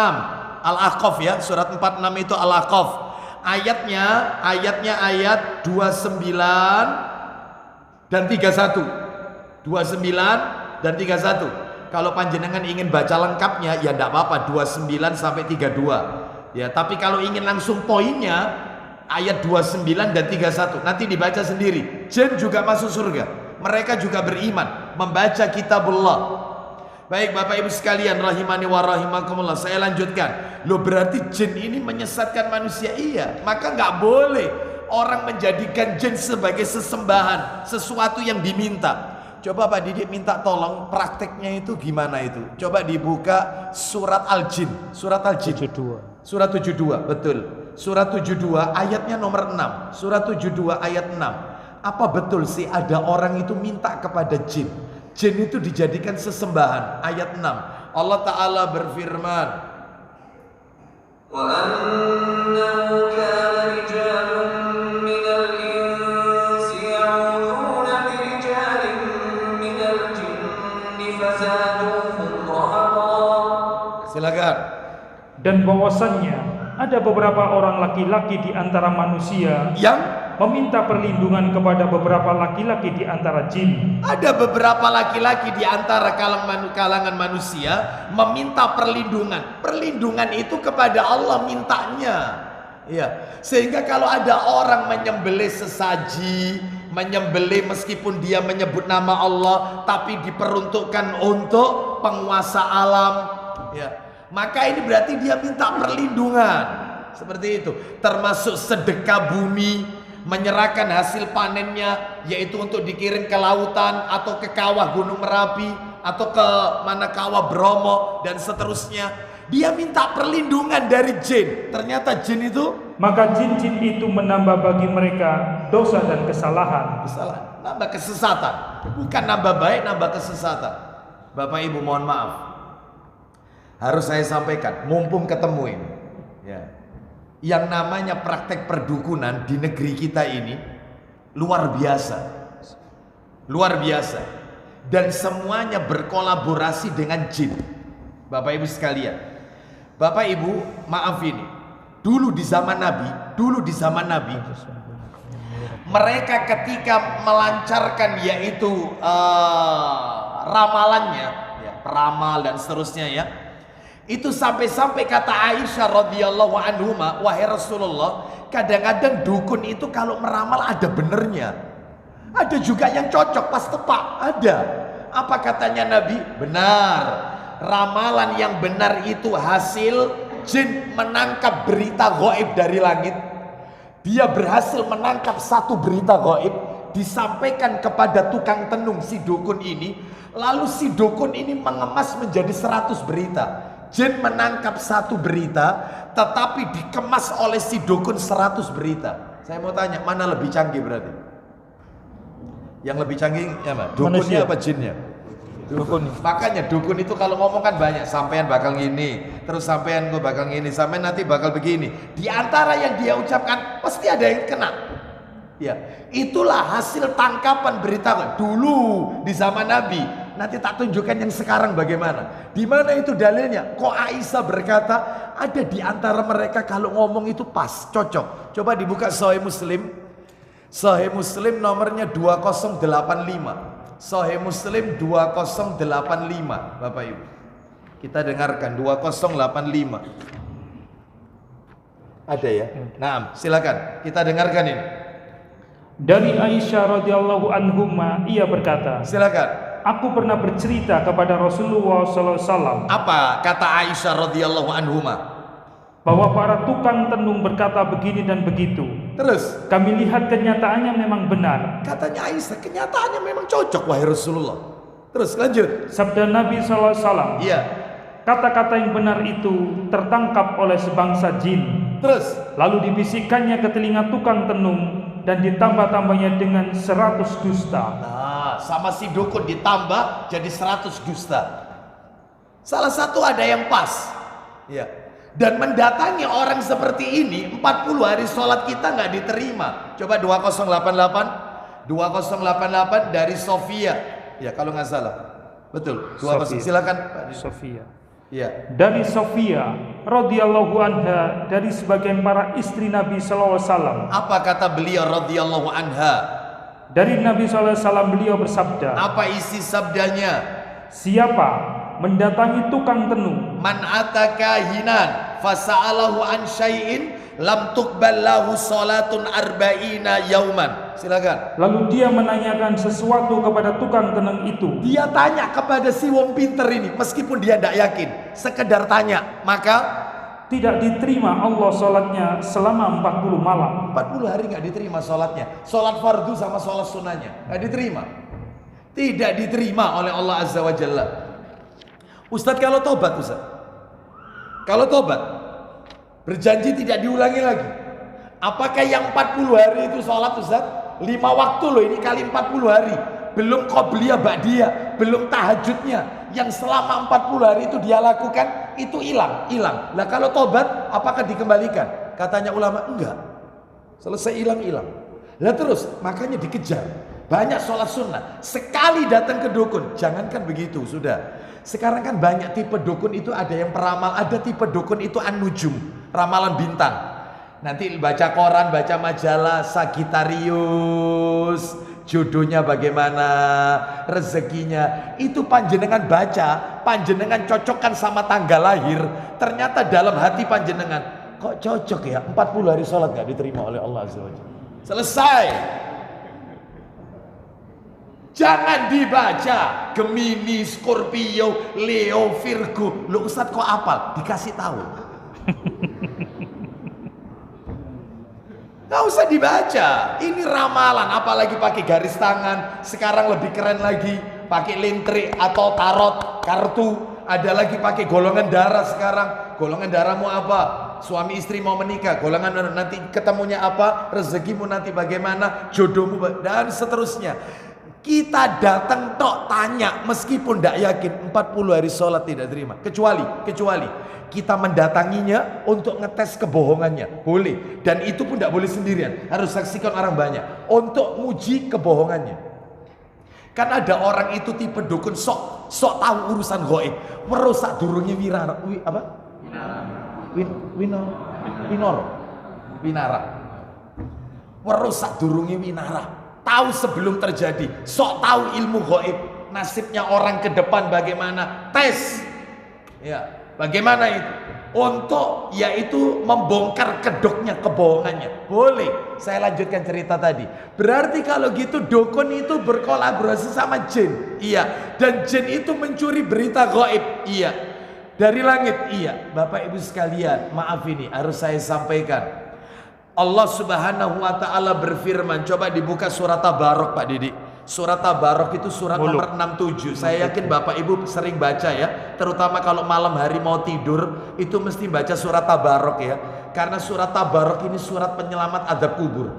Al-Ahqaf ya, surat 46 itu Al-Ahqaf. Ayatnya ayat 29 dan 31. 29 dan 31. Kalau panjenengan ingin baca lengkapnya ya tidak apa-apa, 29 sampai 32. Ya, tapi kalau ingin langsung poinnya ayat 29 dan 31 nanti dibaca sendiri. Jin juga masuk surga. Mereka juga beriman, membaca kitabullah. Baik Bapak Ibu sekalian rahimani wa rahimakumullah, saya lanjutkan. Loh, berarti jin ini menyesatkan manusia? Iya. Maka nggak boleh orang menjadikan jin sebagai sesembahan, sesuatu yang diminta. Coba Pak Didik minta tolong prakteknya itu gimana itu? Coba dibuka surat Al-Jin. Surat Al-Jin 72. Surat 72, betul. Surat 72 ayatnya nomor 6. Surat 72 ayat 6. Apa betul sih ada orang itu minta kepada jin? Jin itu dijadikan sesembahan. Ayat 6. Allah Ta'ala berfirman, وَأَنَّهُ كَانَ رِجَالٌ مِّنَ الْإِنسِ يَعُوذُونَ بِرِجَالٍ مِّنَ الْجِنِّ فَزَادُوهُمْ رَهَقًا. silakan. Dan bahwasannya ada beberapa orang laki-laki di antara manusia Yang meminta perlindungan kepada beberapa laki-laki di antara jin. ada beberapa laki-laki di antara kalangan manusia meminta perlindungan. Perlindungan itu kepada Allah mintanya. Ya, sehingga kalau ada orang menyembelih sesaji, menyembelih meskipun dia menyebut nama Allah, tapi diperuntukkan untuk penguasa alam, ya, maka ini berarti dia minta perlindungan. Seperti itu. Termasuk sedekah bumi, menyerahkan hasil panennya, yaitu untuk dikirim ke lautan atau ke kawah Gunung Merapi atau ke mana kawah Bromo dan seterusnya. Dia minta perlindungan dari jin. Ternyata jin itu, maka jin-jin itu menambah bagi mereka dosa dan kesalahan. kesalahan, nambah kesesatan, bukan nambah baik, nambah kesesatan. Bapak Ibu mohon maaf, harus saya sampaikan, mumpung ketemu ini, ya, yang namanya praktek perdukunan di negeri kita ini luar biasa, luar biasa, dan semuanya berkolaborasi dengan jin. Bapak Ibu sekalian, Bapak Ibu maaf ini, dulu di zaman Nabi, mereka ketika melancarkan yaitu ramalannya, ya, peramal dan seterusnya, ya, itu sampai-sampai kata Aisyah radhiyallahu anhuma, wahai Rasulullah, kadang-kadang dukun itu kalau meramal ada benernya, ada juga yang cocok pas tepat, ada. Apa katanya Nabi? Benar, ramalan yang benar itu hasil jin menangkap berita gaib dari langit. Dia berhasil menangkap satu berita gaib, disampaikan kepada tukang tenung si dukun ini, lalu si dukun ini mengemas menjadi 100 berita. Jin menangkap satu berita, tetapi dikemas oleh si dukun 100 berita. Saya mau tanya, mana lebih canggih berarti? Yang lebih canggih apa? Dukunnya apa jinnya? Dukun. Makanya dukun itu kalau ngomong kan banyak, sampean bakal gini, terus sampean gue bakal gini, sampean nanti bakal begini. Di antara yang dia ucapkan pasti ada yang kena. Ya, itulah hasil tangkapan berita dulu di zaman Nabi. Nanti tak tunjukkan yang sekarang bagaimana. Di mana itu dalilnya? Kok Aisyah berkata ada di antara mereka kalau ngomong itu pas, cocok. Coba dibuka Sahih Muslim. Sahih Muslim nomornya 2085. Sahih Muslim 2085, Bapak Ibu. Kita dengarkan 2085. Ada ya? Nah, silakan kita dengarkan ini. Dari Aisyah radhiyallahu anhuma, ia berkata, Silakan. aku pernah bercerita kepada Rasulullah SAW. Apa kata Aisyah radhiyallahu anhuma? Bahwa para tukang tenung berkata begini dan begitu. Terus Kami lihat kenyataannya memang benar. katanya Aisyah, kenyataannya memang cocok wahai Rasulullah. Terus lanjut. Sabda Nabi SAW, Iya. kata-kata yang benar itu tertangkap oleh sebangsa jin. Terus Lalu dibisikkannya ke telinga tukang tenung dan ditambah-tambahnya dengan 100 dusta. nah, sama si dukun ditambah jadi 100 dusta. Salah satu ada yang pas. Iya. Dan mendatangi orang seperti ini 40 hari sholat kita nggak diterima. Coba 2088 dari Sofia. Ya kalau nggak salah. Betul. 20 silakan Pak. Sofia. Iya. Dari Sofia radhiyallahu anha, dari sebagian para istri Nabi SAW. Apa kata beliau radhiyallahu anha? Dari Nabi SAW beliau bersabda, Apa isi sabdanya? siapa mendatangi tukang tenung, Man ataka hinan fasa'alahu an syai'in lam tuqbal lahu salatun arba'ina yauman. Silakan. lalu dia menanyakan sesuatu kepada tukang tenung itu, Dia tanya kepada si wong pinter ini, meskipun dia tidak yakin, sekedar tanya, maka tidak diterima Allah sholatnya selama 40 malam. 40 hari nggak diterima sholatnya. Sholat fardu sama sholat sunnahnya nggak diterima. Tidak diterima oleh Allah Azza wa Jalla. Ustadz kalau tobat, Ustadz, kalau tobat berjanji tidak diulangi lagi, apakah yang 40 hari itu sholat, Ustadz? 5 waktu loh ini kali 40 hari, belum qobliyah ba'diyah, belum tahajudnya, yang selama 40 hari itu dia lakukan, itu hilang. Lah kalau tobat apakah dikembalikan? Katanya ulama enggak, selesai hilang. Lah terus makanya dikejar. Banyak sholat sunnah, sekali datang ke dukun, jangankan begitu, sudah. Sekarang kan banyak tipe dukun itu, ada yang peramal, ada tipe dukun itu an-nujum, ramalan bintang. Nanti baca koran, baca majalah, Sagittarius, jodohnya bagaimana, rezekinya. Itu panjenengan baca, panjenengan cocokkan sama tanggal lahir. Ternyata dalam hati panjenengan, kok cocok ya, 40 hari sholat gak diterima oleh Allah Azza wa Jalla. Selesai. Jangan dibaca Gemini, Scorpio, Leo, Virgo. Lu Ustadz kok apal? Dikasih tahu. Gak usah dibaca. Ini ramalan, apalagi pakai garis tangan. Sekarang lebih keren lagi, pakai lintrik atau tarot, kartu. Ada lagi pakai golongan darah sekarang. Golongan darahmu apa? Suami istri mau menikah, golongan nanti ketemunya apa? Rezekimu nanti bagaimana? Jodohmu dan seterusnya. Kita datang tok tanya, meskipun tidak yakin 40 hari sholat tidak terima. Kecuali kita mendatanginya untuk ngetes kebohongannya, boleh. Dan itu pun tidak boleh sendirian, harus saksikan orang banyak untuk nguji kebohongannya. Kan ada orang itu tipe dukun sok tahu urusan gaib, merusak durungnya winara, merusak durungnya winara, tahu sebelum terjadi, sok tahu ilmu gaib, nasibnya orang ke depan bagaimana, tes, ya. Bagaimana itu? Untuk yaitu membongkar kedoknya kebohongannya. Boleh. Saya lanjutkan cerita tadi. Berarti kalau gitu dukun itu berkolaborasi sama jin. Iya. Dan jin itu mencuri berita gaib. Iya. Dari langit. Iya. Bapak Ibu sekalian, maaf ini harus saya sampaikan. Allah Subhanahu wa taala berfirman, coba dibuka surat Tabarok Pak Didi. Surat Tabarok itu surat nomor 67. Saya yakin Bapak Ibu sering baca ya, terutama kalau malam hari mau tidur itu mesti baca surat Tabarok ya. Karena surat Tabarok ini surat penyelamat adab kubur.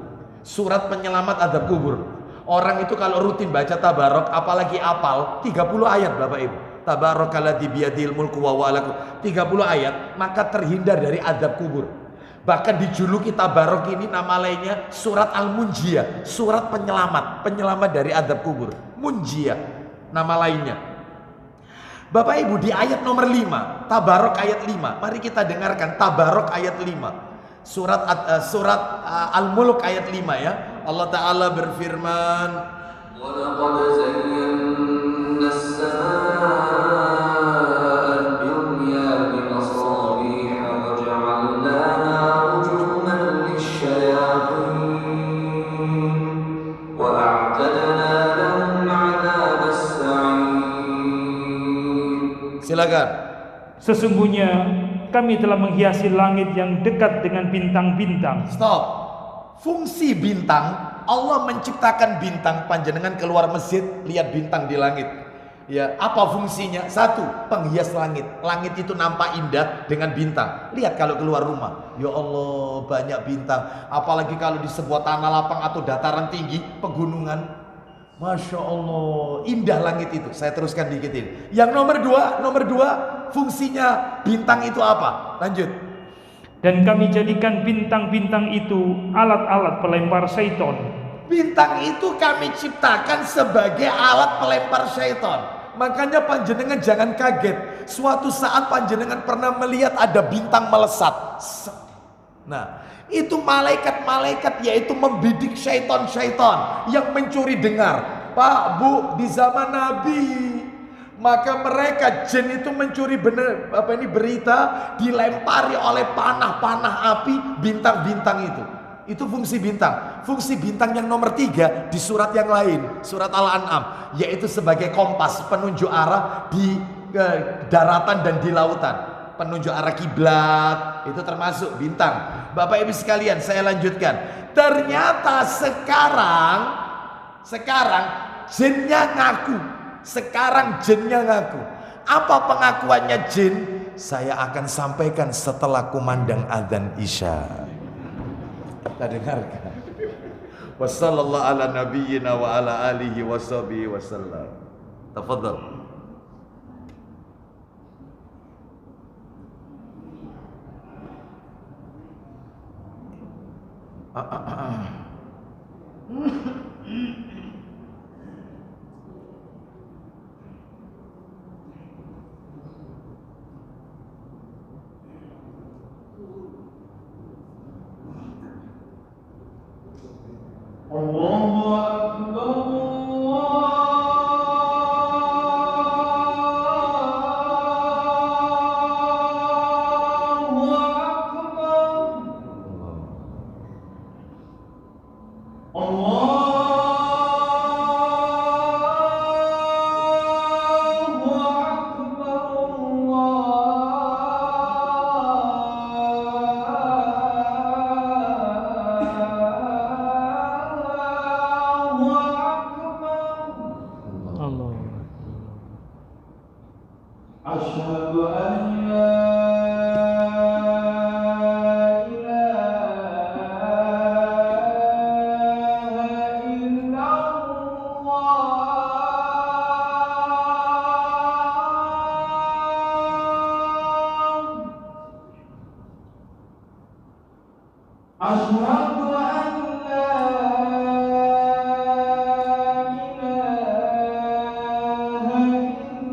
Surat penyelamat adab kubur. Orang itu kalau rutin baca Tabarok, apalagi apal 30 ayat Bapak Ibu. Tabarakalladzi biyadihil mulku wa huwa ala kulli 30 ayat, maka terhindar dari adab kubur. Bahkan dijuluki Tabarok ini nama lainnya surat Al-Munjiyah, surat penyelamat dari adab kubur. Munjiyah nama lainnya. Bapak Ibu, di ayat nomor 5, Tabarok ayat 5. Mari kita dengarkan Tabarok ayat 5. Surat Al-Mulk ayat 5 ya. Allah taala berfirman, "Wa laqad zayyana as-samaa'a silakan. Sesungguhnya kami telah menghiasi langit yang dekat dengan bintang-bintang. Stop. Fungsi bintang, Allah menciptakan bintang. Panjenengan keluar masjid, lihat bintang di langit. Ya, apa fungsinya? Satu, penghias langit. Langit itu nampak indah dengan bintang. Lihat kalau keluar rumah, ya Allah banyak bintang. Apalagi kalau di sebuah tanah lapang atau dataran tinggi, pegunungan. Masya Allah, indah langit itu. Saya teruskan dikit ini. Yang nomor dua, fungsinya bintang itu apa? Lanjut. Dan kami jadikan bintang-bintang itu alat-alat pelempar syaitan. Bintang itu kami ciptakan sebagai alat pelempar syaitan. Makanya panjenengan jangan kaget. Suatu saat panjenengan pernah melihat ada bintang melesat. Nah, itu malaikat-malaikat yaitu membidik syaitan-syaitan yang mencuri dengar. Pak, Bu, di zaman Nabi, maka mereka jin itu mencuri berita, dilempari oleh panah-panah api bintang-bintang itu. Itu fungsi bintang. Fungsi bintang yang nomor 3 di surat yang lain, surat Al-An'am, yaitu sebagai kompas penunjuk arah di daratan dan di lautan. Penunjuk arah kiblat itu termasuk bintang. Bapak Ibu sekalian, saya lanjutkan. Ternyata sekarang jinnya ngaku. Apa pengakuannya jin? Saya akan sampaikan setelah kumandang adzan Isya. Kita dengarkan. Wassallallahu ala nabiyyina wa ala alihi washabihi wasallam. Tafadhal. Allahu Akbar. Allah أشهد أن لا إله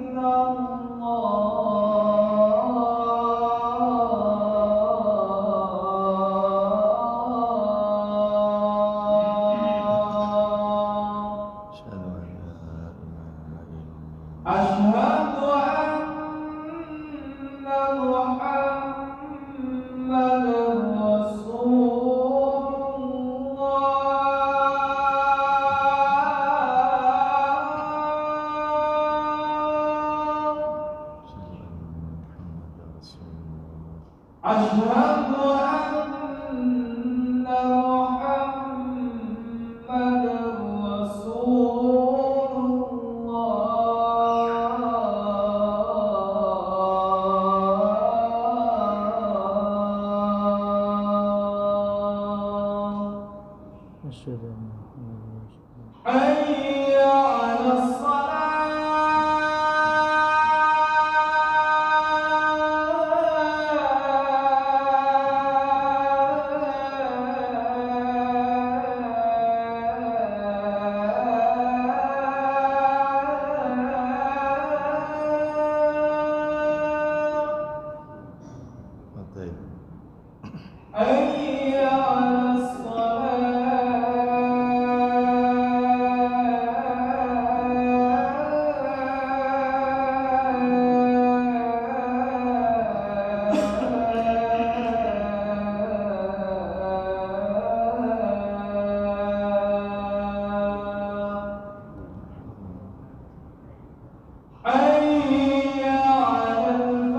إلا الله أشهد أن محمدا رسول الله أشهد أن محمدا رسول الله حي على الصلاة حي على الصلاة حي على الفلاح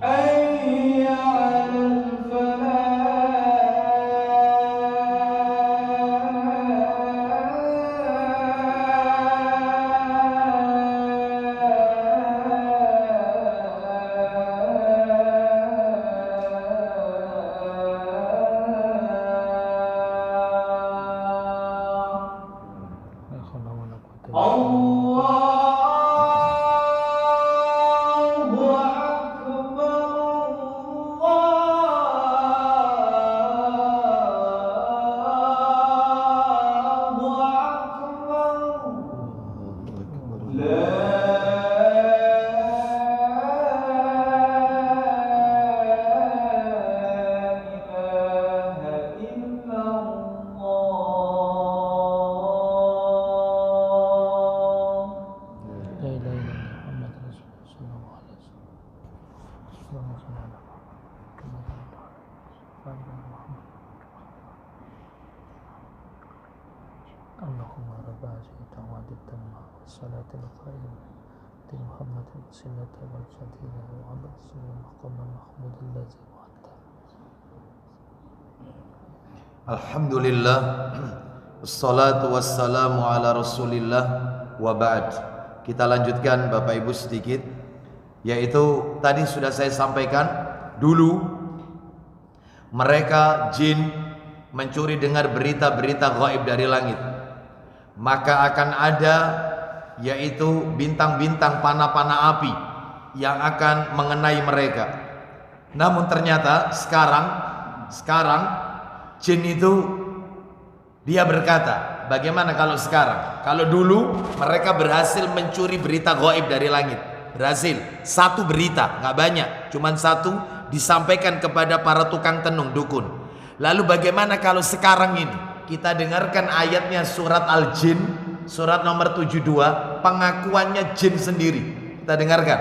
حي على الفلاح الله أكبر الله أكبر لا إله إلا الله لا إله إلا محمد رسول الله صلى الله عليه وسلم. اللهم صل على محمد وعلى آل محمد. اللهم رب هذه الدعوات التامة والصلاة القائمة محمد الوسيلة والفضيلة وعبد المقام المحمود الذي وعدته. Alhamdulillah, wassalatu wassalamu ala rasulillah wa ba'd. Kita lanjutkan Bapak Ibu sedikit, yaitu tadi sudah saya sampaikan dulu, mereka jin mencuri dengar berita-berita gaib dari langit, maka akan ada yaitu bintang-bintang panah-panah api yang akan mengenai mereka. Namun ternyata sekarang jin itu dia berkata, bagaimana kalau sekarang? Kalau dulu mereka berhasil mencuri berita gaib dari langit, berhasil satu berita, nggak banyak, cuman satu, disampaikan kepada para tukang tenung dukun. Lalu bagaimana kalau sekarang ini? Kita dengarkan ayatnya surat Al-Jin, surat nomor 72, pengakuannya jin sendiri. Kita dengarkan.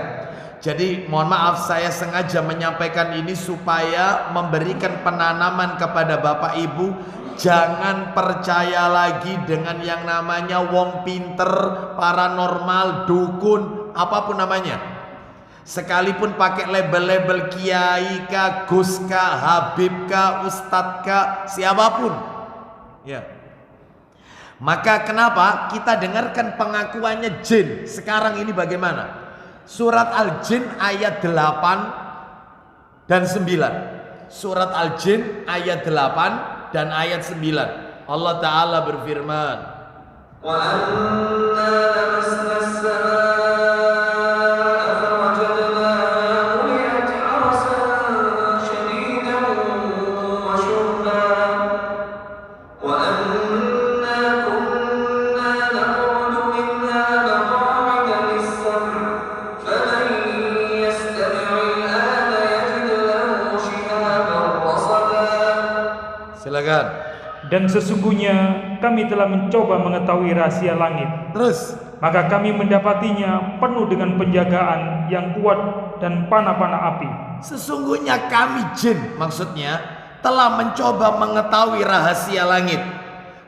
Jadi mohon maaf, saya sengaja menyampaikan ini supaya memberikan penanaman kepada Bapak Ibu. Jangan percaya lagi dengan yang namanya wong pinter, paranormal, dukun, apapun namanya. Sekalipun pakai label-label kiai kah, gus kah, habib kah, ustadz kah, siapapun. Ya. Maka kenapa kita dengarkan pengakuannya jin sekarang ini bagaimana? Surat Al-Jin ayat 8 dan 9. Surat Al-Jin ayat 8 dan ayat 9. Allah Ta'ala berfirman, وَأَنَّا لَمَسْنَا السَّمَاءَ فَوَجَدْنَاهَا مُلِئَتْ حَرَسًا شَدِيدًا وَشُهُبًا وَأَنَّا كُنَّا نَقْعُدُ مِنْهَا مَقَاعِدَ لِلسَّمْعِ فَمَن يَسْتَمِعِ الْآنَ يَجِدْ لَهُ شِهَابًا رَّصَدًا. silakan. Dan sesungguhnya kami telah mencoba mengetahui rahasia langit. Terus, Maka kami mendapatinya penuh dengan penjagaan yang kuat dan panah-panah api. sesungguhnya kami jin, maksudnya telah mencoba mengetahui rahasia langit.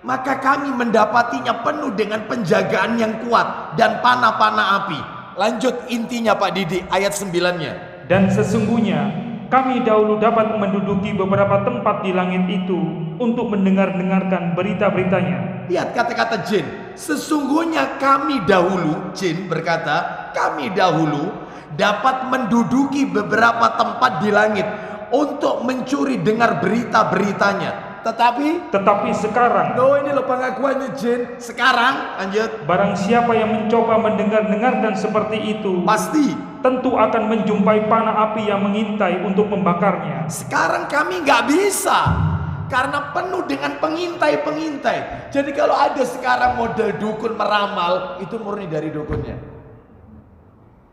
Maka kami mendapatinya penuh dengan penjagaan yang kuat dan panah-panah api. Lanjut intinya Pak Didi, ayat 9-nya. Dan sesungguhnya kami dahulu dapat menduduki beberapa tempat di langit itu untuk mendengarkan berita-beritanya. Lihat kata-kata jin. Sesungguhnya kami dahulu, jin berkata, kami dahulu dapat menduduki beberapa tempat di langit untuk mencuri dengar berita-beritanya. Tetapi sekarang, ini loh pengakuannya jin. Sekarang, lanjut. Barang siapa yang mencoba mendengarkan seperti itu, Pasti. tentu akan menjumpai panah api yang mengintai untuk membakarnya. Sekarang kami nggak bisa. Karena penuh dengan pengintai-pengintai. Jadi kalau ada sekarang model dukun meramal, itu murni dari dukunnya.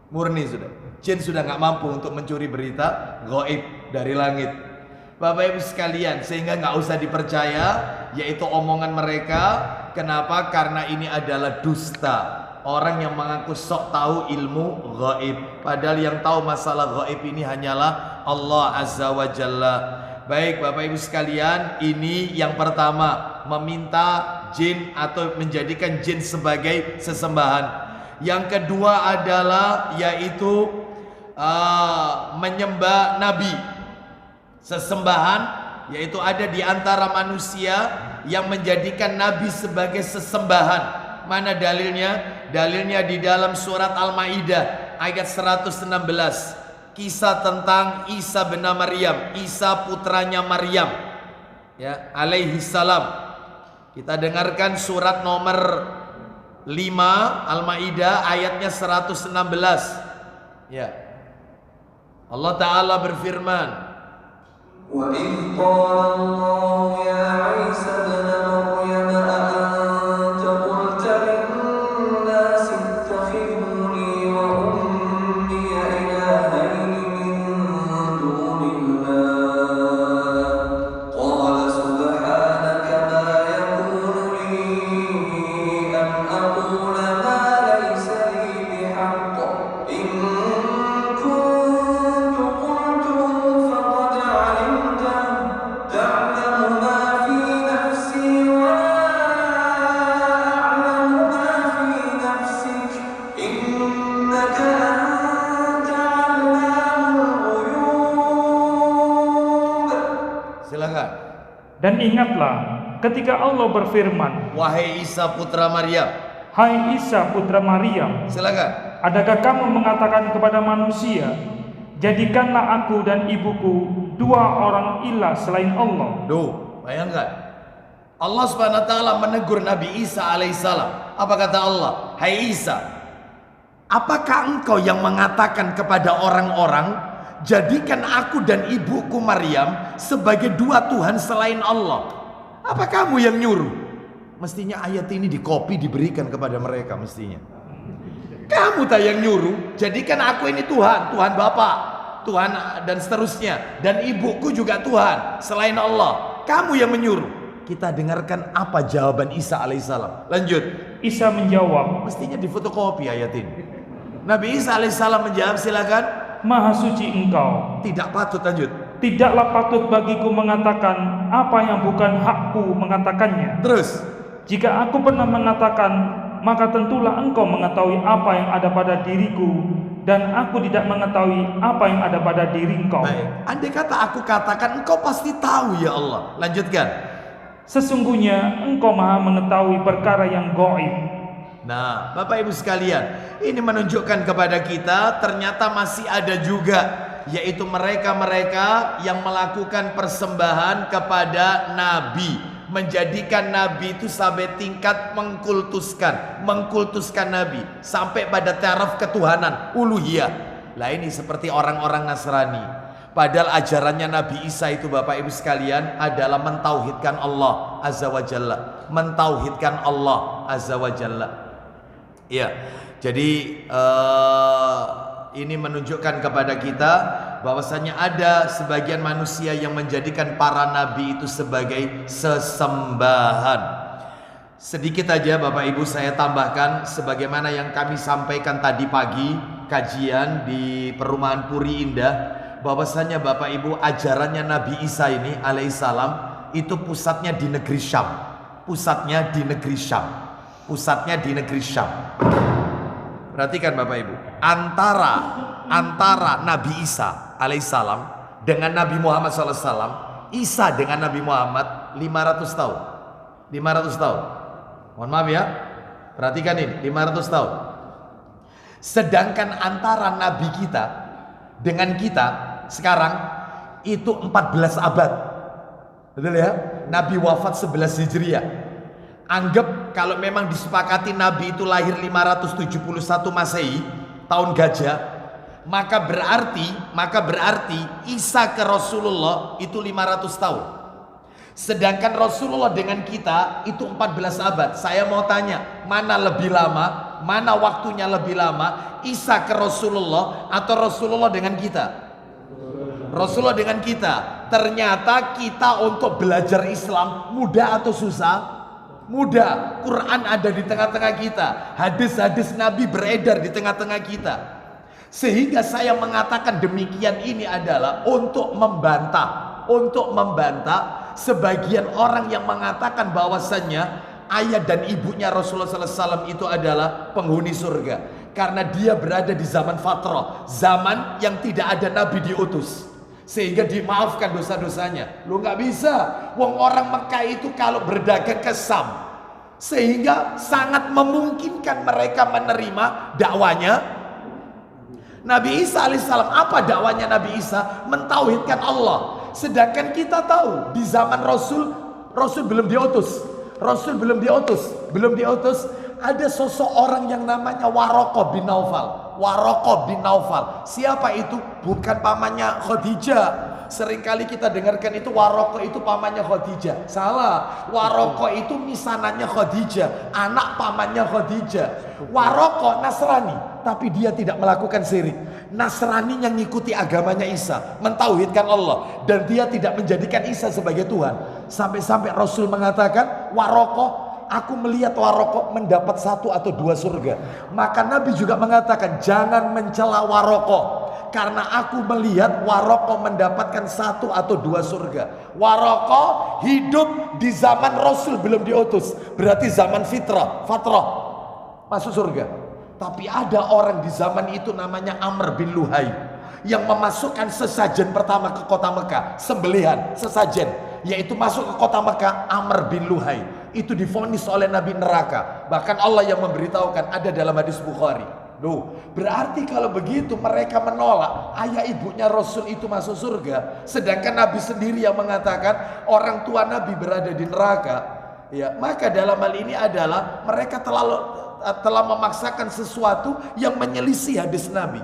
Murni sudah. Jin sudah nggak mampu untuk mencuri berita gaib dari langit. Bapak Ibu sekalian, sehingga nggak usah dipercaya, yaitu omongan mereka. Kenapa? Karena ini adalah dusta. Orang yang mengaku sok tahu ilmu gaib, padahal yang tahu masalah gaib ini hanyalah Allah Azza wa Jalla. Baik Bapak Ibu sekalian, ini yang pertama, meminta jin atau menjadikan jin sebagai sesembahan. Yang kedua adalah yaitu menyembah nabi. Sesembahan yaitu ada di antara manusia yang menjadikan nabi sebagai sesembahan. Mana dalilnya? Dalilnya di dalam surat Al-Maidah ayat 116. Kisah tentang Isa bin Maryam, Isa putranya Maryam, ya, alaihi salam. Kita dengarkan surat nomor 5 Al-Maidah ayatnya 116. Ya. Allah Ta'ala berfirman, وَإِذْ قَالَ اللَّهُ يَا عِيسَى ابْنَ مَرْيَمَ أَأَنْتَ قُلْتَ لِلنَّاسِ اتَّخِذُونِي وَأُمِّيَ إِلَٰهَيْنِ مِن دُونِ اللَّهِ قَالَ سُبْحَانَكَ مَا يَكُونُ لِي أَنْ أَقُولَ مَا لَيْسَ لِي بِحَقٍّ إِن كُنتُ قُلْتُهُ فَقَدْ عَلِمْتَهُ تَعْلَمُ مَا فِي نَفْسِي وَلَا أَعْلَمُ مَا فِي نَفْسِكَ إِنَّكَ أَنْتَ عَلَّامُ الْغُيُوبِ. silakan. Dan ingatlah ketika Allah berfirman, Wahai Isa putra Maryam, Hai Isa putra Maryam, silakan. adakah kamu mengatakan kepada manusia, jadikanlah aku dan ibuku dua orang ilah selain Allah? Bayangkan. Allah Subhanahu wa taala menegur Nabi Isa alaihissalam. Apa kata Allah? Hai Isa, apakah engkau yang mengatakan kepada orang-orang, jadikan aku dan ibuku Maryam sebagai dua Tuhan selain Allah? Apa kamu yang nyuruh? Mestinya ayat ini dikopi diberikan kepada mereka mestinya. Kamu tak yang nyuruh, jadikan aku ini Tuhan, Tuhan Bapa, Tuhan dan seterusnya, dan ibuku juga Tuhan selain Allah. Kamu yang menyuruh. Kita dengarkan apa jawaban Isa alaihissalam. Lanjut. Isa menjawab, Mestinya difotokopi ayat ini. Nabi Isa alaihissalam menjawab, silakan. Maha suci engkau, Tidak patut, lanjut. tidaklah patut bagiku mengatakan apa yang bukan hakku mengatakannya. Terus. Jika aku pernah mengatakan, maka tentulah engkau mengetahui apa yang ada pada diriku, dan aku tidak mengetahui apa yang ada pada diri engkau. Baik. Andai kata aku katakan, engkau pasti tahu ya Allah. Lanjutkan. Sesungguhnya engkau maha mengetahui perkara yang gaib. Nah, Bapak Ibu sekalian, ini menunjukkan kepada kita ternyata masih ada juga, yaitu mereka-mereka yang melakukan persembahan kepada Nabi, menjadikan Nabi itu sampai tingkat mengkultuskan Nabi sampai pada taraf ketuhanan, uluhiyah. Lah ini seperti orang-orang Nasrani. Padahal ajarannya Nabi Isa itu Bapak Ibu sekalian adalah mentauhidkan Allah Azza wa Jalla, mentauhidkan Allah Azza wa Jalla. Ya, jadi ini menunjukkan kepada kita bahwasanya ada sebagian manusia yang menjadikan para nabi itu sebagai sesembahan. Sedikit aja Bapak Ibu saya tambahkan, sebagaimana yang kami sampaikan tadi pagi kajian di Perumahan Puri Indah, bahwasanya Bapak Ibu ajarannya Nabi Isa ini alaihissalam itu pusatnya di negeri Syam. Pusatnya di negeri Syam. Perhatikan Bapak Ibu, antara Nabi Isa alaihissalam dengan Nabi Muhammad SAW, Isa dengan Nabi Muhammad 500 tahun. 500 tahun. Mohon maaf ya. Perhatikan ini, 500 tahun. Sedangkan antara Nabi kita dengan kita sekarang itu 14 abad. Betul ya? Nabi wafat 11 Hijriah. Anggap kalau memang disepakati Nabi itu lahir 571 Masehi, tahun gajah, maka berarti Isa ke Rasulullah itu 500 tahun. Sedangkan Rasulullah dengan kita itu 14 abad. Saya mau tanya, mana lebih lama? Mana waktunya lebih lama? Isa ke Rasulullah atau Rasulullah dengan kita? Rasulullah dengan kita. Ternyata kita untuk belajar Islam mudah atau susah? Mudah. Quran ada di tengah-tengah kita, hadis-hadis Nabi beredar di tengah-tengah kita. Sehingga saya mengatakan demikian ini adalah untuk membantah sebagian orang yang mengatakan bahwasannya ayah dan ibunya Rasulullah SAW itu adalah penghuni surga, karena dia berada di zaman fatrah, zaman yang tidak ada Nabi diutus, sehingga dimaafkan dosa-dosanya. Lu nggak bisa, wong orang Mekah itu kalau berdagang ke Sam, sehingga sangat memungkinkan mereka menerima dakwanya Nabi Isa alaihissalam. Apa dakwanya Nabi Isa? Mentauhidkan Allah. Sedangkan kita tahu di zaman Rasul belum diutus. Ada seseorang yang namanya Waraqah bin Naufal. Siapa itu? Bukan pamannya Khadijah. Seringkali kita dengarkan itu Waraqah itu pamannya Khadijah. Salah. Waraqah itu misanannya Khadijah, anak pamannya Khadijah. Waraqah Nasrani, tapi dia tidak melakukan syirik. Nasrani yang ngikuti agamanya Isa, mentauhidkan Allah, dan dia tidak menjadikan Isa sebagai Tuhan. Sampai-sampai Rasul mengatakan, Waraqah, aku melihat Waraqah mendapat 1 atau 2 surga. Maka Nabi juga mengatakan, jangan mencela Waraqah, karena aku melihat Waraqah mendapatkan 1 atau 2 surga. Waraqah hidup di zaman Rasul belum diutus, berarti zaman fatrah, masuk surga. Tapi ada orang di zaman itu namanya Amr bin Luhai, yang memasukkan sesajen pertama ke kota Mekah, sembelihan sesajen, yaitu masuk ke kota Mekah. Amr bin Luhai itu divonis oleh Nabi neraka. Bahkan Allah yang memberitahukan, ada dalam hadis Bukhari. Berarti kalau begitu mereka menolak ayah ibunya Rasul itu masuk surga, sedangkan Nabi sendiri yang mengatakan orang tua Nabi berada di neraka. Ya, maka dalam hal ini adalah mereka telah memaksakan sesuatu yang menyelisih hadis Nabi.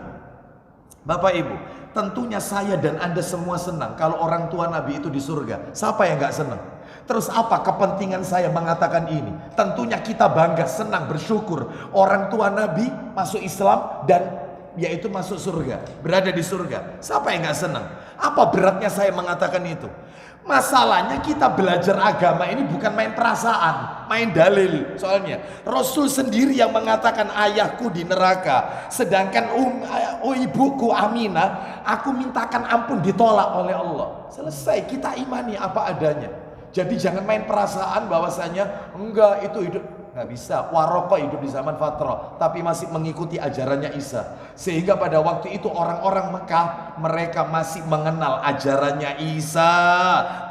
Bapak Ibu, tentunya saya dan Anda semua senang kalau orang tua Nabi itu di surga. Siapa yang gak senang? Terus apa kepentingan saya mengatakan ini? Tentunya kita bangga, senang, bersyukur orang tua Nabi masuk Islam dan yaitu masuk surga, berada di surga. Siapa yang gak senang? Apa beratnya saya mengatakan itu? Masalahnya kita belajar agama ini bukan main perasaan, main dalil. Soalnya Rasul sendiri yang mengatakan ayahku di neraka, sedangkan ibuku Aminah, aku mintakan ampun, ditolak oleh Allah. Selesai, kita imani apa adanya. Jadi jangan main perasaan bahwasanya enggak itu hidup. Nggak bisa. Waroko hidup di zaman Fatrah, tapi masih mengikuti ajarannya Isa. Sehingga pada waktu itu orang-orang Mekah, mereka masih mengenal ajarannya Isa,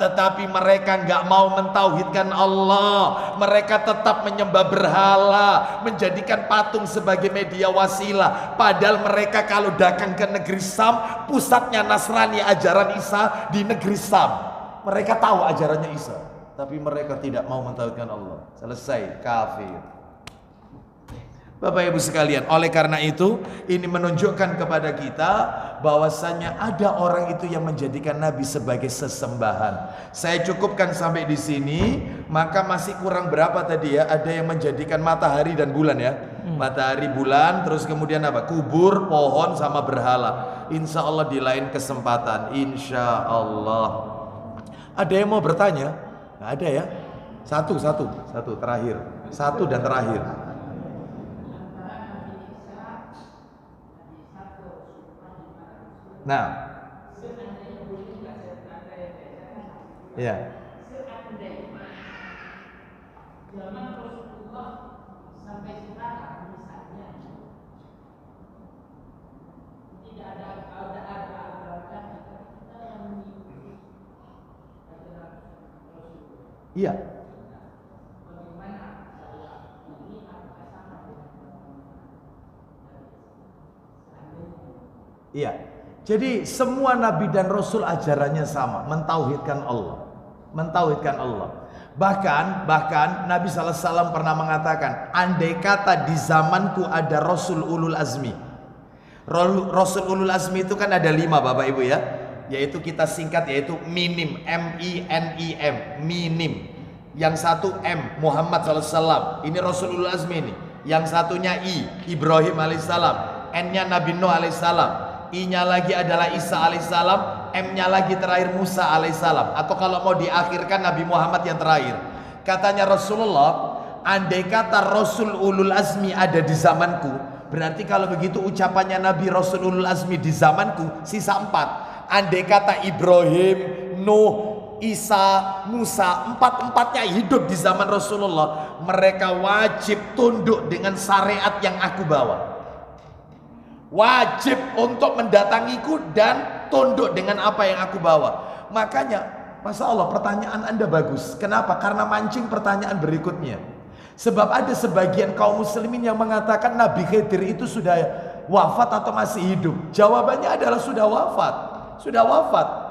tetapi mereka nggak mau mentauhidkan Allah. Mereka tetap menyembah berhala, menjadikan patung sebagai media wasilah. Padahal mereka kalau dagang ke negeri Sam, pusatnya Nasrani, ajaran Isa di negeri Sam. Mereka tahu ajarannya Isa, tapi mereka tidak mau mentauhidkan Allah. Selesai, kafir. Bapak Ibu sekalian, oleh karena itu ini menunjukkan kepada kita bahwasanya ada orang itu yang menjadikan Nabi sebagai sesembahan. Saya cukupkan sampai di sini, maka masih kurang berapa tadi ya? Ada yang menjadikan matahari dan bulan ya. Matahari, bulan, terus kemudian apa? Kubur, pohon sama berhala. Insya Allah di lain kesempatan, insya Allah. Ada yang mau bertanya? Nggak ada ya? Satu terakhir. Satu dan terakhir. Nah, ya. Iya. Iya. Jadi semua nabi dan rasul ajarannya sama, mentauhidkan Allah. Mentauhidkan Allah. Bahkan Nabi SAW pernah mengatakan, andai kata di zamanku ada rasul ulul azmi. Rasul ulul azmi itu kan ada 5 Bapak Ibu ya. Yaitu kita singkat yaitu minim, M-I-N-I-M, minim. Yang satu M, Muhammad SAW, ini rasul ulul azmi ini. Yang satunya I, Ibrahim alaihissalam. N-nya Nabi Nuh alaihissalam. I-nya lagi adalah Isa alaihissalam, M-nya lagi terakhir Musa alaihissalam. Atau kalau mau diakhirkan Nabi Muhammad yang terakhir. Katanya Rasulullah, andai kata Rasul ulul azmi ada di zamanku, berarti kalau begitu ucapannya Nabi Rasul ulul azmi di zamanku sisa 4. Andai kata Ibrahim, Nuh, Isa, Musa, 4-empatnya hidup di zaman Rasulullah, mereka wajib tunduk dengan syariat yang aku bawa. Wajib untuk mendatangiku dan tunduk dengan apa yang aku bawa. Makanya, Masya Allah, pertanyaan Anda bagus. Kenapa? Karena mancing pertanyaan berikutnya. Sebab ada sebagian kaum muslimin yang mengatakan Nabi Khidir itu sudah wafat atau masih hidup. Jawabannya adalah sudah wafat. Sudah wafat.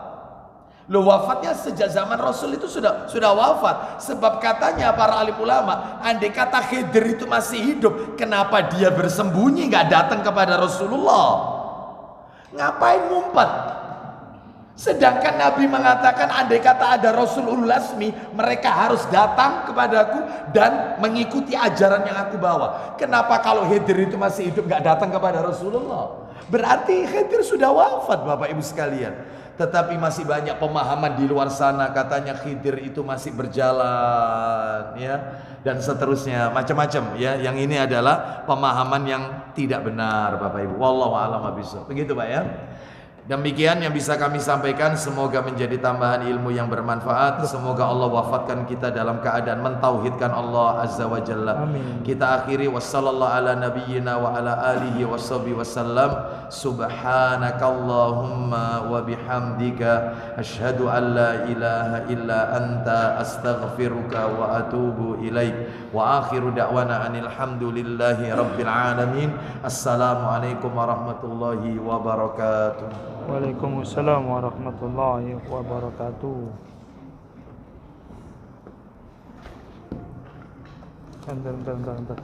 Loh, wafatnya sejak zaman Rasul itu sudah wafat. Sebab katanya para alim ulama, andai kata Khidir itu masih hidup, kenapa dia bersembunyi nggak datang kepada Rasulullah? Ngapain ngumpet? Sedangkan Nabi mengatakan andai kata ada Rasul ulul azmi, mereka harus datang kepadaku dan mengikuti ajaran yang aku bawa. Kenapa kalau Khidir itu masih hidup nggak datang kepada Rasulullah? Berarti Khidir sudah wafat Bapak Ibu sekalian. Tetapi masih banyak pemahaman di luar sana, katanya Khidir itu masih berjalan ya, dan seterusnya macam-macam ya. Yang ini adalah pemahaman yang tidak benar Bapak Ibu. Wallahu a'lam bishawab. Begitu Pak ya. Demikian yang bisa kami sampaikan, semoga menjadi tambahan ilmu yang bermanfaat. Semoga Allah wafatkan kita dalam keadaan mentauhidkan Allah Azza wa Jalla. Amin. Kita akhiri wassallallahu ala nabiyyina wa ala alihi washabihi wasallam. Subhanakallahumma wa bihamdika asyhadu an la ilaha illa anta astaghfiruka wa atubu ilaik. Wa akhiru da'wana anil hamdulillahi rabbil alamin. Assalamualaikum warahmatullahi wabarakatuh. Waalaikumsalam warahmatullahi wabarakatuh. Bentar.